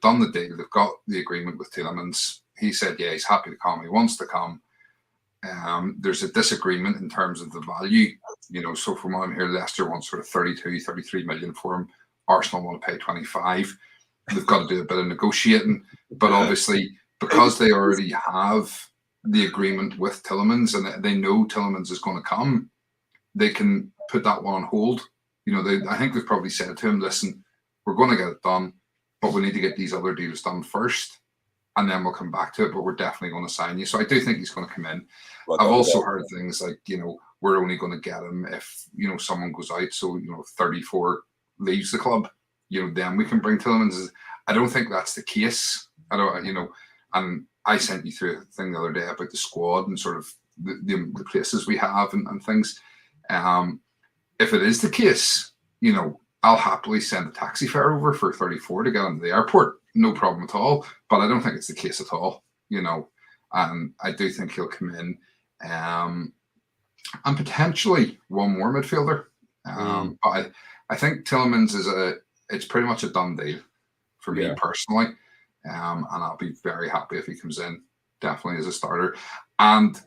done the deal. They've got the agreement with Tielemans. He said, he's happy to come. He wants to come. There's a disagreement in terms of the value. So from what I'm hearing, Leicester wants sort of 32, 33 million for him. Arsenal want to pay 25. They've got to do a bit of negotiating, but obviously because they already have the agreement with Tielemans and they know Tielemans is going to come, they can put that one on hold. I think they've probably said to him, listen, we're going to get it done, but we need to get these other deals done first, and then we'll come back to it, but we're definitely going to sign you. So I do think he's going to come in. I've also heard things like, we're only going to get him if, someone goes out. So, 34 leaves the club. Then we can bring Tielemans. I don't think that's the case. And I sent you through a thing the other day about the squad and sort of the places we have and things. If it is the case, I'll happily send a taxi fare over for 34 to get into the airport. No problem at all. But I don't think it's the case at all, and I do think he'll come in and potentially one more midfielder. But I think Tielemans it's pretty much a done deal for me personally. And I'll be very happy if he comes in, definitely as a starter. And,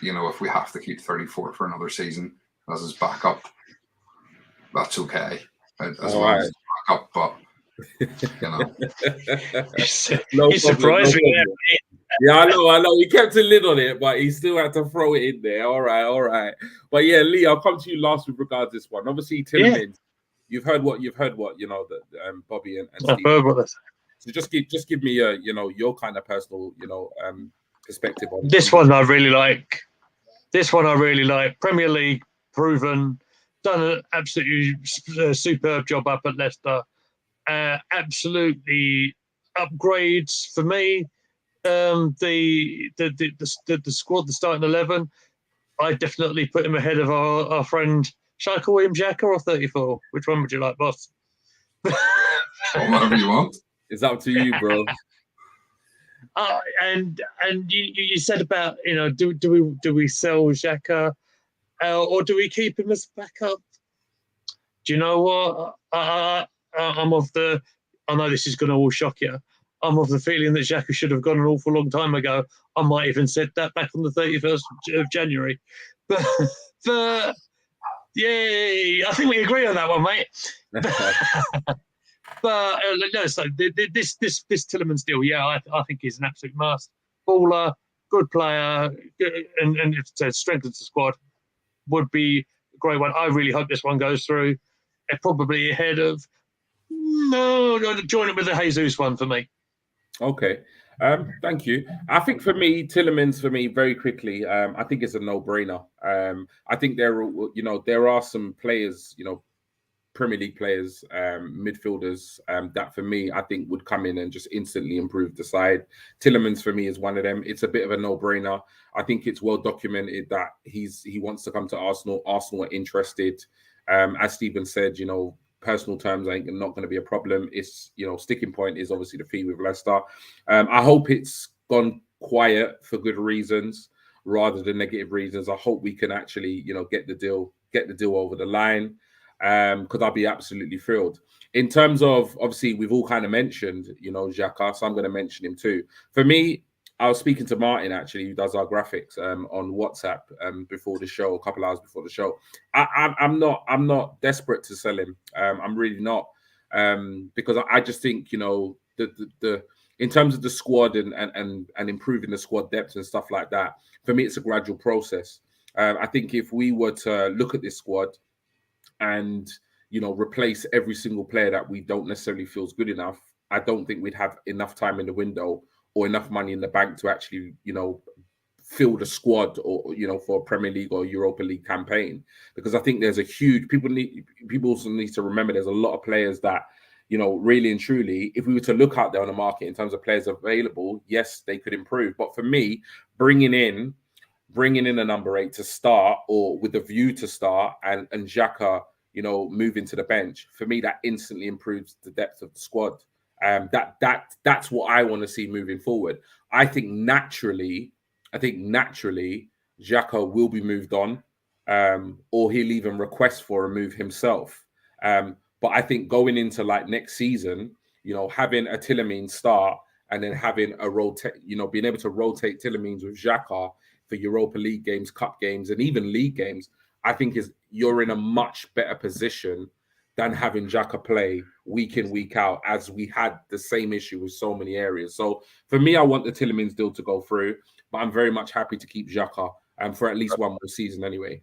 if we have to keep 34 for another season as his backup, that's okay. As long as his backup, but, He surprised me. Yeah, I know. He kept a lid on it, but he still had to throw it in there. All right. But yeah, Lee, I'll come to you last with regards to this one. Obviously, Tielemans, you've heard what that Bobby and Steve. I've heard what this. So just give me your kind of personal perspective on this one. I really like. Premier League proven, done an absolutely superb job up at Leicester. Absolutely upgrades for me. The squad, the starting 11. I definitely put him ahead of our friend. Shall I call him Xhaka or 34? Which one would you like, boss? Well, whatever you want. It's up to you, bro. And you said about, you know, do we sell Xhaka or do we keep him as backup? Do you know what? I'm of the. I know this is going to all shock you. I'm of the feeling that Xhaka should have gone an awful long time ago. I might even said that back on the 31st of January. But yay! I think we agree on that one, mate. But no, so this Tielemans deal, yeah, I think he's an absolute must. Baller, good player, and if it strengthens the squad, would be a great one. I really hope this one goes through. Probably ahead of join it with the Jesus one for me. Okay. Thank you. I think for me, Tielemans, very quickly, I think it's a no-brainer. I think there are some players, Premier League players, midfielders, that for me, I think would come in and just instantly improve the side. Tielemans for me is one of them. It's a bit of a no-brainer. I think it's well documented that he wants to come to Arsenal. Arsenal are interested. As Stephen said, personal terms ain't not going to be a problem. It's, sticking point is obviously the fee with Leicester. I hope it's gone quiet for good reasons rather than negative reasons. I hope we can actually, get the deal over the line. Because I'll be absolutely thrilled. In terms of, obviously, we've all kind of mentioned, Xhaka, so I'm going to mention him too. For me, I was speaking to Martin, actually, who does our graphics on WhatsApp before the show, a couple hours before the show. I'm not desperate to sell him. I'm really not, because I just think, the in terms of the squad and improving the squad depth and stuff like that, for me, it's a gradual process. I think if we were to look at this squad and replace every single player that we don't necessarily feel is good enough, I don't think we'd have enough time in the window or enough money in the bank to actually fill the squad or for a Premier League or Europa League campaign. Because I think there's a huge people also need to remember there's a lot of players that really and truly, if we were to look out there on the market in terms of players available, yes, they could improve. But for me, bringing in a number 8 to start or with a view to start and Xhaka, moving to the bench, for me, that instantly improves the depth of the squad. That's what I want to see moving forward. I think naturally, Xhaka will be moved on, or he'll even request for a move himself. But I think going into like next season, having a Tielemans start and then having a being able to rotate Tielemans with Xhaka for Europa League games, Cup games, and even league games, I think you're in a much better position than having Xhaka play week in, week out, as we had the same issue with so many areas. So for me, I want the Tielemans deal to go through, but I'm very much happy to keep Xhaka for at least one more season anyway.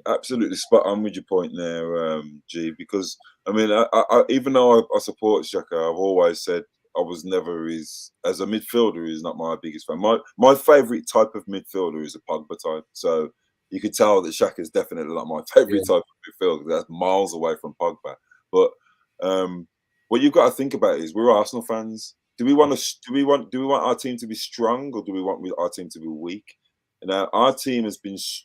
Absolutely spot on with your point there, G, because I mean, I even though I support Xhaka, I've always said I was never as a midfielder, he's not my biggest fan. My favourite type of midfielder is a Pogba type. So you could tell that Xhaka is definitely not my favourite type of midfielder. That's miles away from Pogba. But what you've got to think about is we're Arsenal fans. Do we want our team to be strong, or do we want our team to be weak? And our team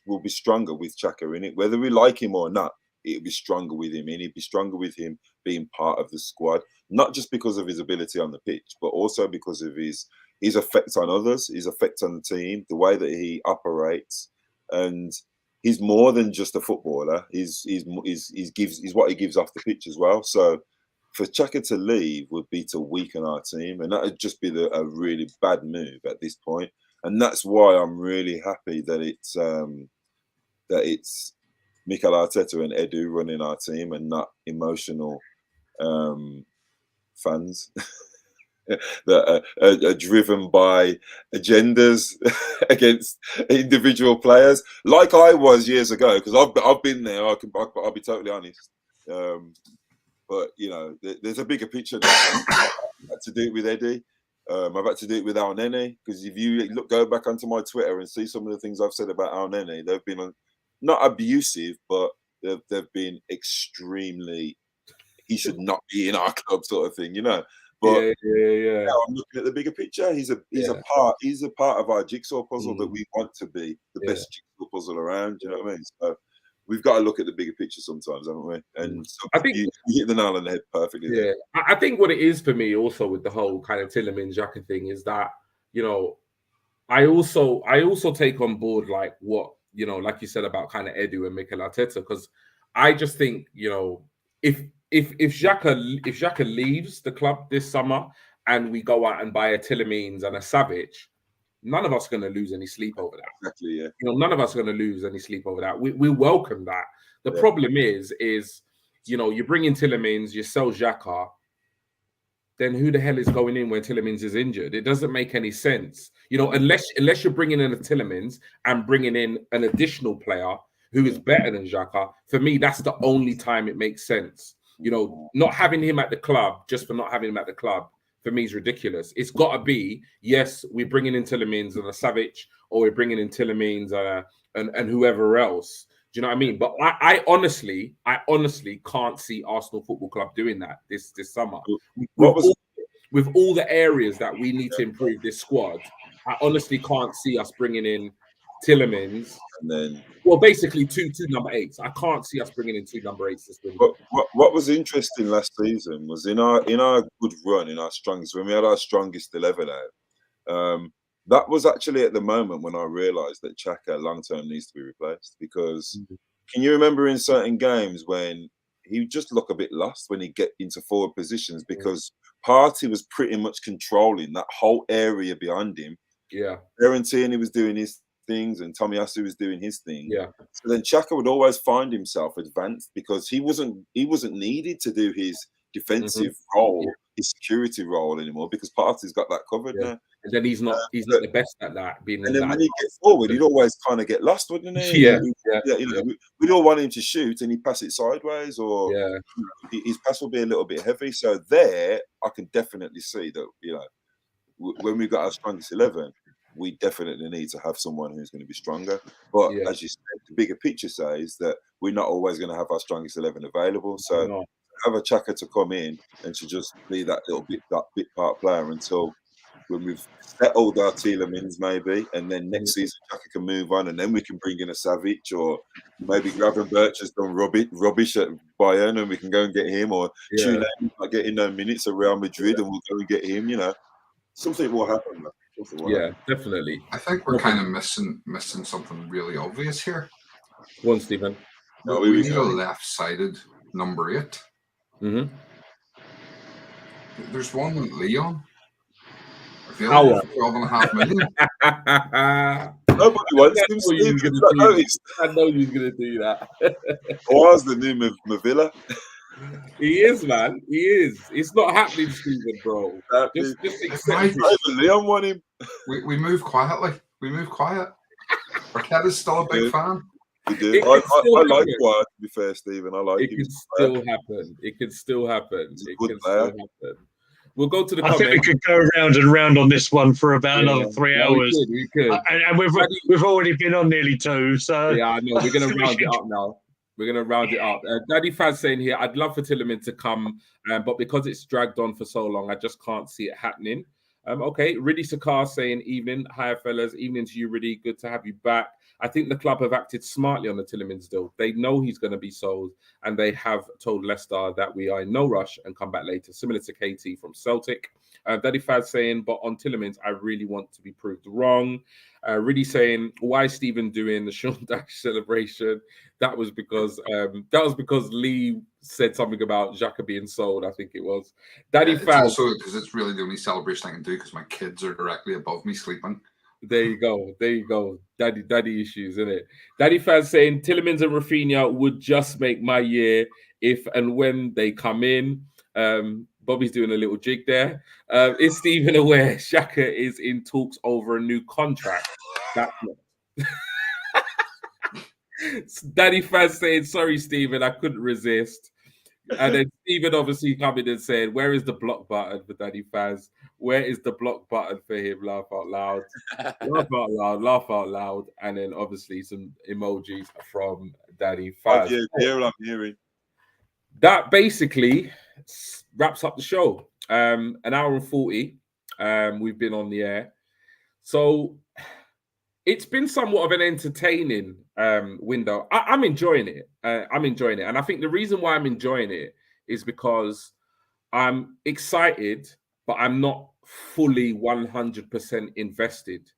will be stronger with Xhaka in it, whether we like him or not. It'll be stronger with him in. It'll be stronger with him being part of the squad, not just because of his ability on the pitch, but also because of his effect on others, his effect on the team, the way that he operates, and he's more than just a footballer. He's what he gives off the pitch as well. So for Xhaka to leave would be to weaken our team, and that would just be a really bad move at this point. And that's why I'm really happy that it's Mikel Arteta and Edu running our team and not emotional fans that are driven by agendas against individual players, like I was years ago. Because I've been there. I'll be totally honest. But there's a bigger picture there. I've had to do it with Eddie. I've had to do it with Al Nene, because if you go back onto my Twitter and see some of the things I've said about Al Nene, they've been not abusive, but they've been extremely, he should not be in our club sort of thing, But yeah. now I'm looking at the bigger picture. He's a part of our jigsaw puzzle that we want to be the best jigsaw puzzle around. You know what I mean? So we've got to look at the bigger picture sometimes, haven't we? And so I think you hit the nail on the head perfectly. Yeah, I think what it is for me also with the whole kind of Tielemans Xhaka thing is that, you know, I also take on board like what, you know, like you said about kind of Edu and Mikel Arteta, because I just think, you know, if Xhaka leaves the club this summer and we go out and buy a Tielemans and a Savage, none of us are going to lose any sleep over that. Exactly, yeah. You know, none of us are going to lose any sleep over that. We welcome that. The problem is, you know, you bring in Tielemans, you sell Xhaka, then who the hell is going in when Tielemans is injured? It doesn't make any sense. You know, unless you're bringing in a Tielemans and bringing in an additional player who is better than Xhaka, for me, that's the only time it makes sense. You know, not having him at the club just for not having him at the club, for me, is ridiculous. It's got to be, yes, we're bringing in Tielemans and a Savage, or we're bringing in Tielemans and whoever else. Do you know what I mean? But I honestly can't see Arsenal Football Club doing that this summer. With all the areas that we need to improve this squad, I honestly can't see us bringing in Tielemans and then basically two number 8s. I can't see us bringing in 2 number 8s this window. What was interesting last season was in our good run, in our strongest, when we had our strongest 11 out. That was actually at the moment when I realised that Xhaka long term needs to be replaced, because can you remember in certain games when he would just look a bit lost when he get into forward positions, because Partey was pretty much controlling that whole area behind him. Yeah, Tierney was doing his things and Tomiyasu was doing his thing. Yeah. So then Xhaka would always find himself advanced because he wasn't needed to do his defensive role, his security role anymore, because Partey's got that covered now. And then he's not the best at that. And then when he gets forward, he'd always kind of get lost, wouldn't he? Yeah. You know, we'd all want him to shoot and he'd pass it sideways, or his pass will be a little bit heavy. So there, I can definitely see that, you know, when we've got our strongest 11, we definitely need to have someone who's going to be stronger. But as you said, the bigger picture says that we're not always going to have our strongest 11 available. So have a Xhaka to come in and to just be that bit part player until when we've settled our Tielemans maybe, and then next season Xhaka can move on, and then we can bring in a Savage, or maybe Gravenberch has done rubbish at Bayern and we can go and get him, or Tune not getting no minutes at Real Madrid and we'll go and get him, you know. Something will happen. Definitely. I think we're kind of missing something really obvious here. Go on, Stephen. We need a left-sided number 8. There's one with Leon. Our 12.5 million. Nobody wants him. I know you're gonna do that. Why's the new Mavilla? He is, man. He is. It's not happening, Stephen, bro. Just accept it. Leon want him. We move quietly. We move quiet. Arteta's still a big fan. We do. I like quiet, to be fair, Stephen. I like it. It could still happen. We'll go to the comments. I think we could go round and round on this one for about another 3 hours. We could. And we've already been on nearly 2. So yeah, I know. We're going to round it up now. We're going to round it up. Daddy Faz saying here, I'd love for Tielemans to come, but because it's dragged on for so long, I just can't see it happening. Okay, Riddy Sakar saying, evening. Hi, fellas. Evening to you, Riddy. Good to have you back. I think the club have acted smartly on the Tielemans deal. They know he's going to be sold, and they have told Leicester that we are in no rush and come back later, similar to KT from Celtic. Daddy Faz saying, but on Tielemans, I really want to be proved wrong. Riddy saying, why is Stephen doing the Sean Dash celebration? That was because Lee said something about Xhaka being sold, I think it was. Daddy Faz. Also, because it's really the only celebration I can do because my kids are directly above me sleeping. There you go. Daddy issues, isn't it? Daddy Faz saying Tielemans and Rafinha would just make my year if and when they come in. Bobby's doing a little jig there. Is Stephen aware Xhaka is in talks over a new contract? That's not. Daddy Faz saying, sorry, Stephen, I couldn't resist. And then Stephen obviously coming and said, where is the block button for Daddy Faz? Where is the block button for him? Laugh out loud. Laugh out loud. And then obviously some emojis from Daddy Faz. Yeah, I'm hearing. That basically wraps up the show. An hour and 40. We've been on the air. So it's been somewhat of an entertaining window. I'm enjoying it. I'm enjoying it. And I think the reason why I'm enjoying it is because I'm excited, but I'm not fully 100% invested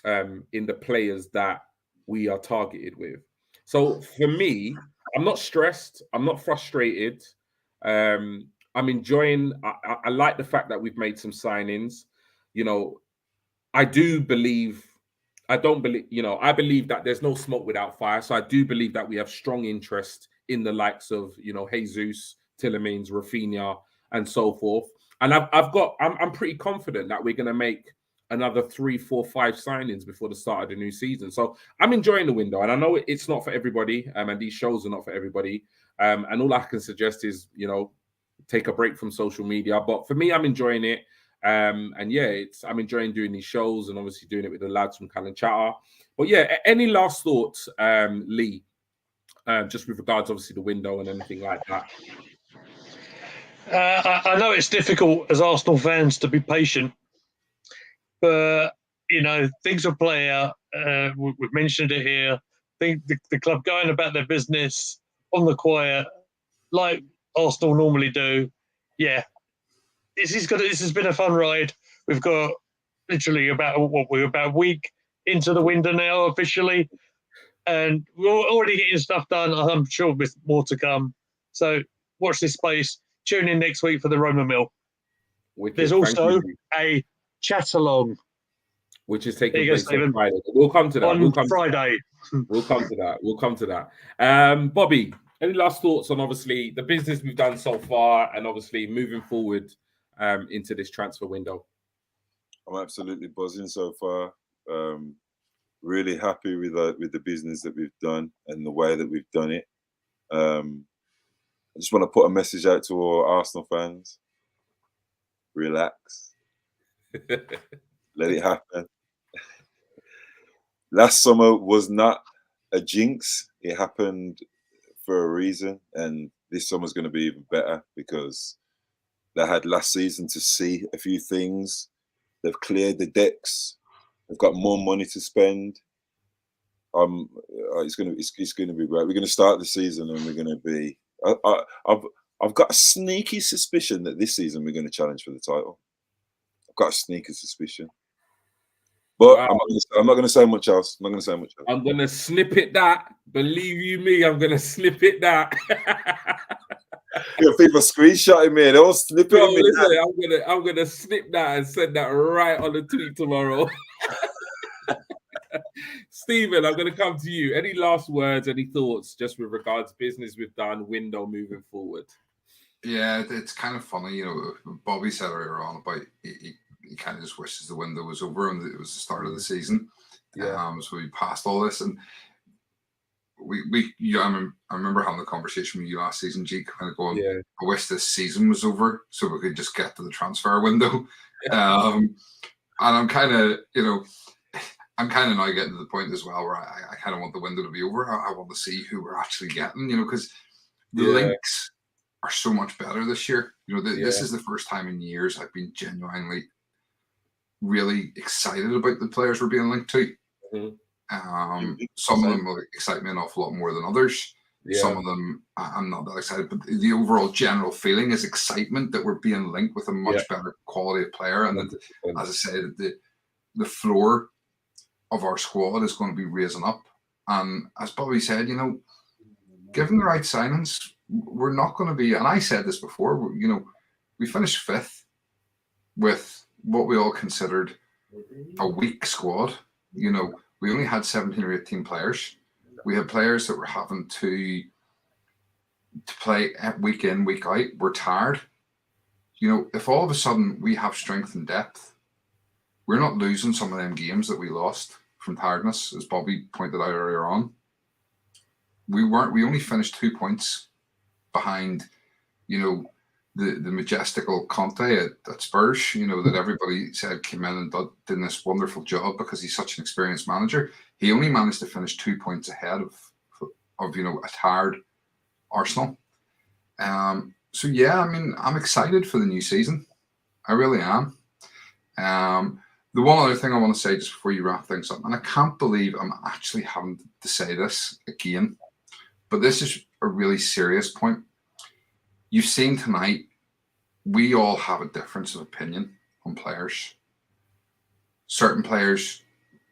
in the players that we are targeted with. So for me, I'm not stressed. I'm not frustrated. I'm enjoying. I like the fact that we've made some signings. You know, I do believe. I don't believe. You know, I believe that there's no smoke without fire. So I do believe that we have strong interest in the likes of Jesus, Tillemans, Rafinha, and so forth. And I'm pretty confident that we're going to make another 3, 4, 5 signings before the start of the new season. So I'm enjoying the window, and I know it's not for everybody, and these shows are not for everybody. And all I can suggest is, take a break from social media. But for me, I'm enjoying it. And yeah, I'm enjoying doing these shows and obviously doing it with the lads from Cannon Chatter. But yeah, any last thoughts, Lee, just with regards, obviously, the window and anything like that? I know it's difficult as Arsenal fans to be patient, but things will play out. We've mentioned it here. I think the club going about their business on the quiet, like Arsenal normally do. Yeah, this has been a fun ride. We've got literally about a week into the window now officially, and we're already getting stuff done. I'm sure with more to come. So watch this space. Tune in next week for the Rumour Mill. There's also a chat along, which is taking place on Friday. We'll come to that. On Friday. We'll come to that. We'll come to that. Bobby, any last thoughts on obviously the business we've done so far and obviously moving forward into this transfer window? I'm absolutely buzzing so far. Really happy with the business that we've done and the way that we've done it. I just want to put a message out to all Arsenal fans. Relax. Let it happen. Last summer was not a jinx. It happened for a reason. And this summer's going to be even better because they had last season to see a few things. They've cleared the decks. They've got more money to spend. It's going to be great. We're going to start the season and we're going to be... I've got a sneaky suspicion that this season we're going to challenge for the title. I've got a sneaky suspicion, but wow. I'm not going to say much else. I'm going to snip it that. Believe you me, I'm going to snip it that. People screenshotting me. They're all snipping me. Listen, I'm gonna snip that and send that right on the tweet tomorrow. Stephen, I'm going to come to you. Any last words, any thoughts just with regards to business we've done, window moving forward? Yeah, it's kind of funny. Bobby said earlier on about he kind of just wishes the window was over and it was the start of the season. Yeah. So we passed all this and I remember having a conversation with you last season, G, kind of going, I wish this season was over so we could just get to the transfer window. And I'm kind of, I'm kind of now getting to the point as well where I kind of want the window to be over. I want to see who we're actually getting, because the links are so much better this year. This is the first time in years I've been genuinely really excited about the players we're being linked to. Some of them will excite me an awful lot more than others. Some of them I'm not that excited, but the overall general feeling is excitement that we're being linked with a much better quality of player. And then, as I said, the floor of our squad is going to be raising up. And as Bobby said, given the right signings, we're not going to be, and I said this before, we finished 5th with what we all considered a weak squad. We only had 17 or 18 players. We had players that were having to play week in, week out. We're tired. If all of a sudden we have strength and depth, we're not losing some of them games that we lost from tiredness, as Bobby pointed out earlier on. We only finished 2 points behind, the majestical Conte at Spurs, that everybody said came in and did this wonderful job because he's such an experienced manager. He only managed to finish 2 points ahead of a tired Arsenal. So yeah, I'm excited for the new season. I really am. The one other thing I want to say just before you wrap things up, and I can't believe I'm actually having to say this again, but this is a really serious point. You've seen tonight, we all have a difference of opinion on players. Certain players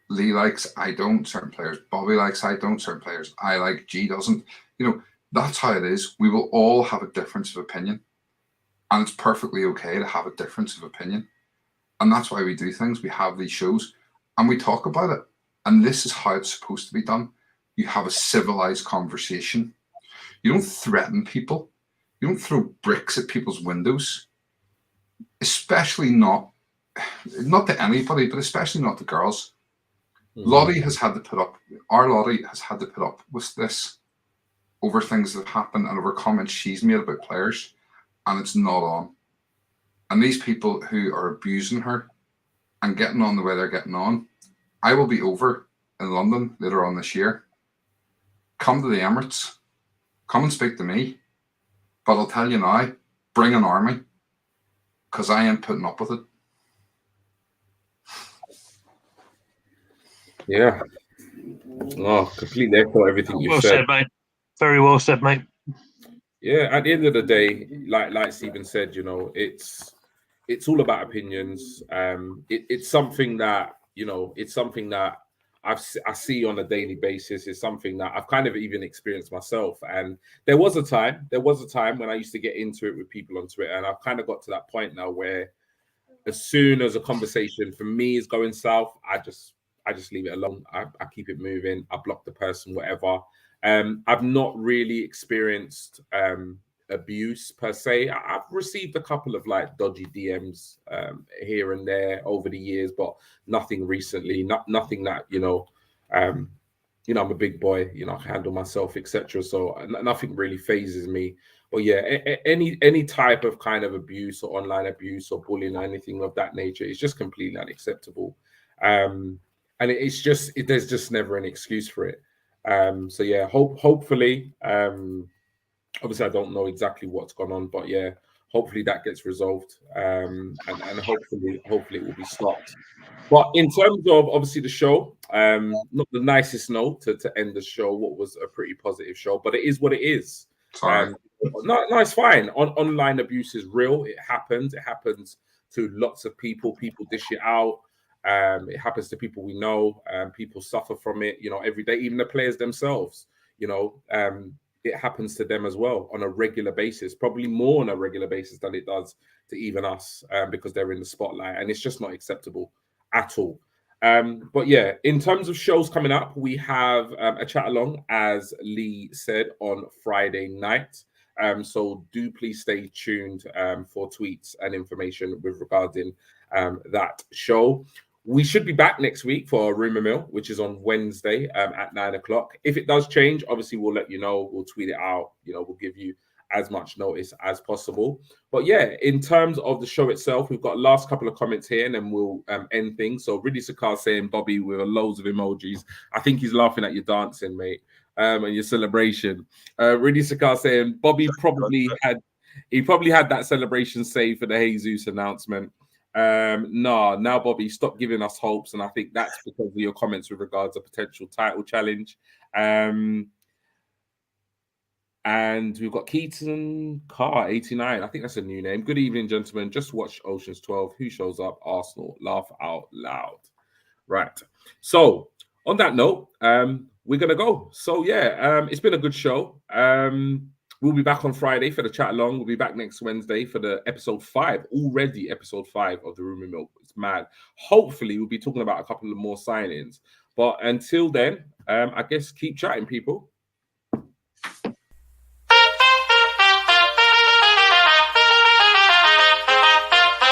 Lee likes, I don't. Certain players Bobby likes, I don't. Certain players I like, G doesn't. You know, that's how it is. We will all have a difference of opinion. And it's perfectly okay to have a difference of opinion. And that's why we do things. We have these shows and we talk about it. And this is how it's supposed to be done. You have a civilized conversation. You don't threaten people. You don't throw bricks at people's windows. Especially not to anybody, but especially not the girls. Lottie has had to put up, our Lottie has had to put up with this over things that have happened and over comments she's made about players. And it's not on. And these people who are abusing her and getting on the way they're getting on, I will be over in London later on this year. Come to the Emirates. Come and speak to me. But I'll tell you now, bring an army, because I am putting up with it. Yeah. Oh, completely echo everything you Well said, mate. Very well said, mate. Yeah, at the end of the day, like Stephen said, you know, it's all about opinions. It's something that, you know, it's something that I see on a daily basis. It's something that I've kind of even experienced myself. And there was a time when I used to get into it with people on Twitter, and I've kind of got to that point now where as soon as a conversation for me is going south, I just leave it alone. I keep it moving. I block the person, whatever. I've not really experienced abuse per se. I've received a couple of like dodgy DMs here and there over the years, but nothing recently. Nothing that I'm a big boy. You know, I can handle myself, etc. So nothing really phases me. But yeah, any type of kind of abuse or online abuse or bullying or anything of that nature is just completely unacceptable. And there's just never an excuse for it. So yeah, hopefully, obviously I don't know exactly what's gone on, but yeah, hopefully that gets resolved, and hopefully it will be stopped. But in terms of obviously the show, not the nicest note to end the show. What was a pretty positive show, but it is what it is. No, it's fine. Online abuse is real. It happens. It happens to lots of people. People dish it out. It happens to people we know. People suffer from it, you know, every day. Even the players themselves, you know, it happens to them as well on a regular basis. Probably more on a regular basis than it does to even us, because they're in the spotlight, and it's just not acceptable at all. But yeah, in terms of shows coming up, we have a chat along, as Lee said, on Friday night. So do please stay tuned for tweets and information regarding that show. We should be back next week for Rumour Mill, which is on Wednesday at 9 o'clock. If it does change, obviously we'll let you know. We'll tweet it out. You know, we'll give you as much notice as possible. But yeah, in terms of the show itself, we've got last couple of comments here, and then we'll end things. So Ridley Sakar saying Bobby with loads of emojis. I think he's laughing at your dancing, mate, and your celebration. Ridley Sakar saying Bobby probably had that celebration saved for the Jesus announcement. Now Bobby, stop giving us hopes, and I think that's because of your comments with regards to potential title challenge. And we've got Keaton Carr 89. I think that's a new name. Good evening, gentlemen. Just watch Ocean's 12. Who shows up? Arsenal. Laugh out loud. Right. So on that note, we're gonna go. So yeah, it's been a good show. We'll be back on Friday for the chat along. We'll be back next Wednesday for the episode 5. Already episode 5 of the Rumour Mill. It's mad. Hopefully, we'll be talking about a couple of more signings. But until then, I guess keep chatting, people.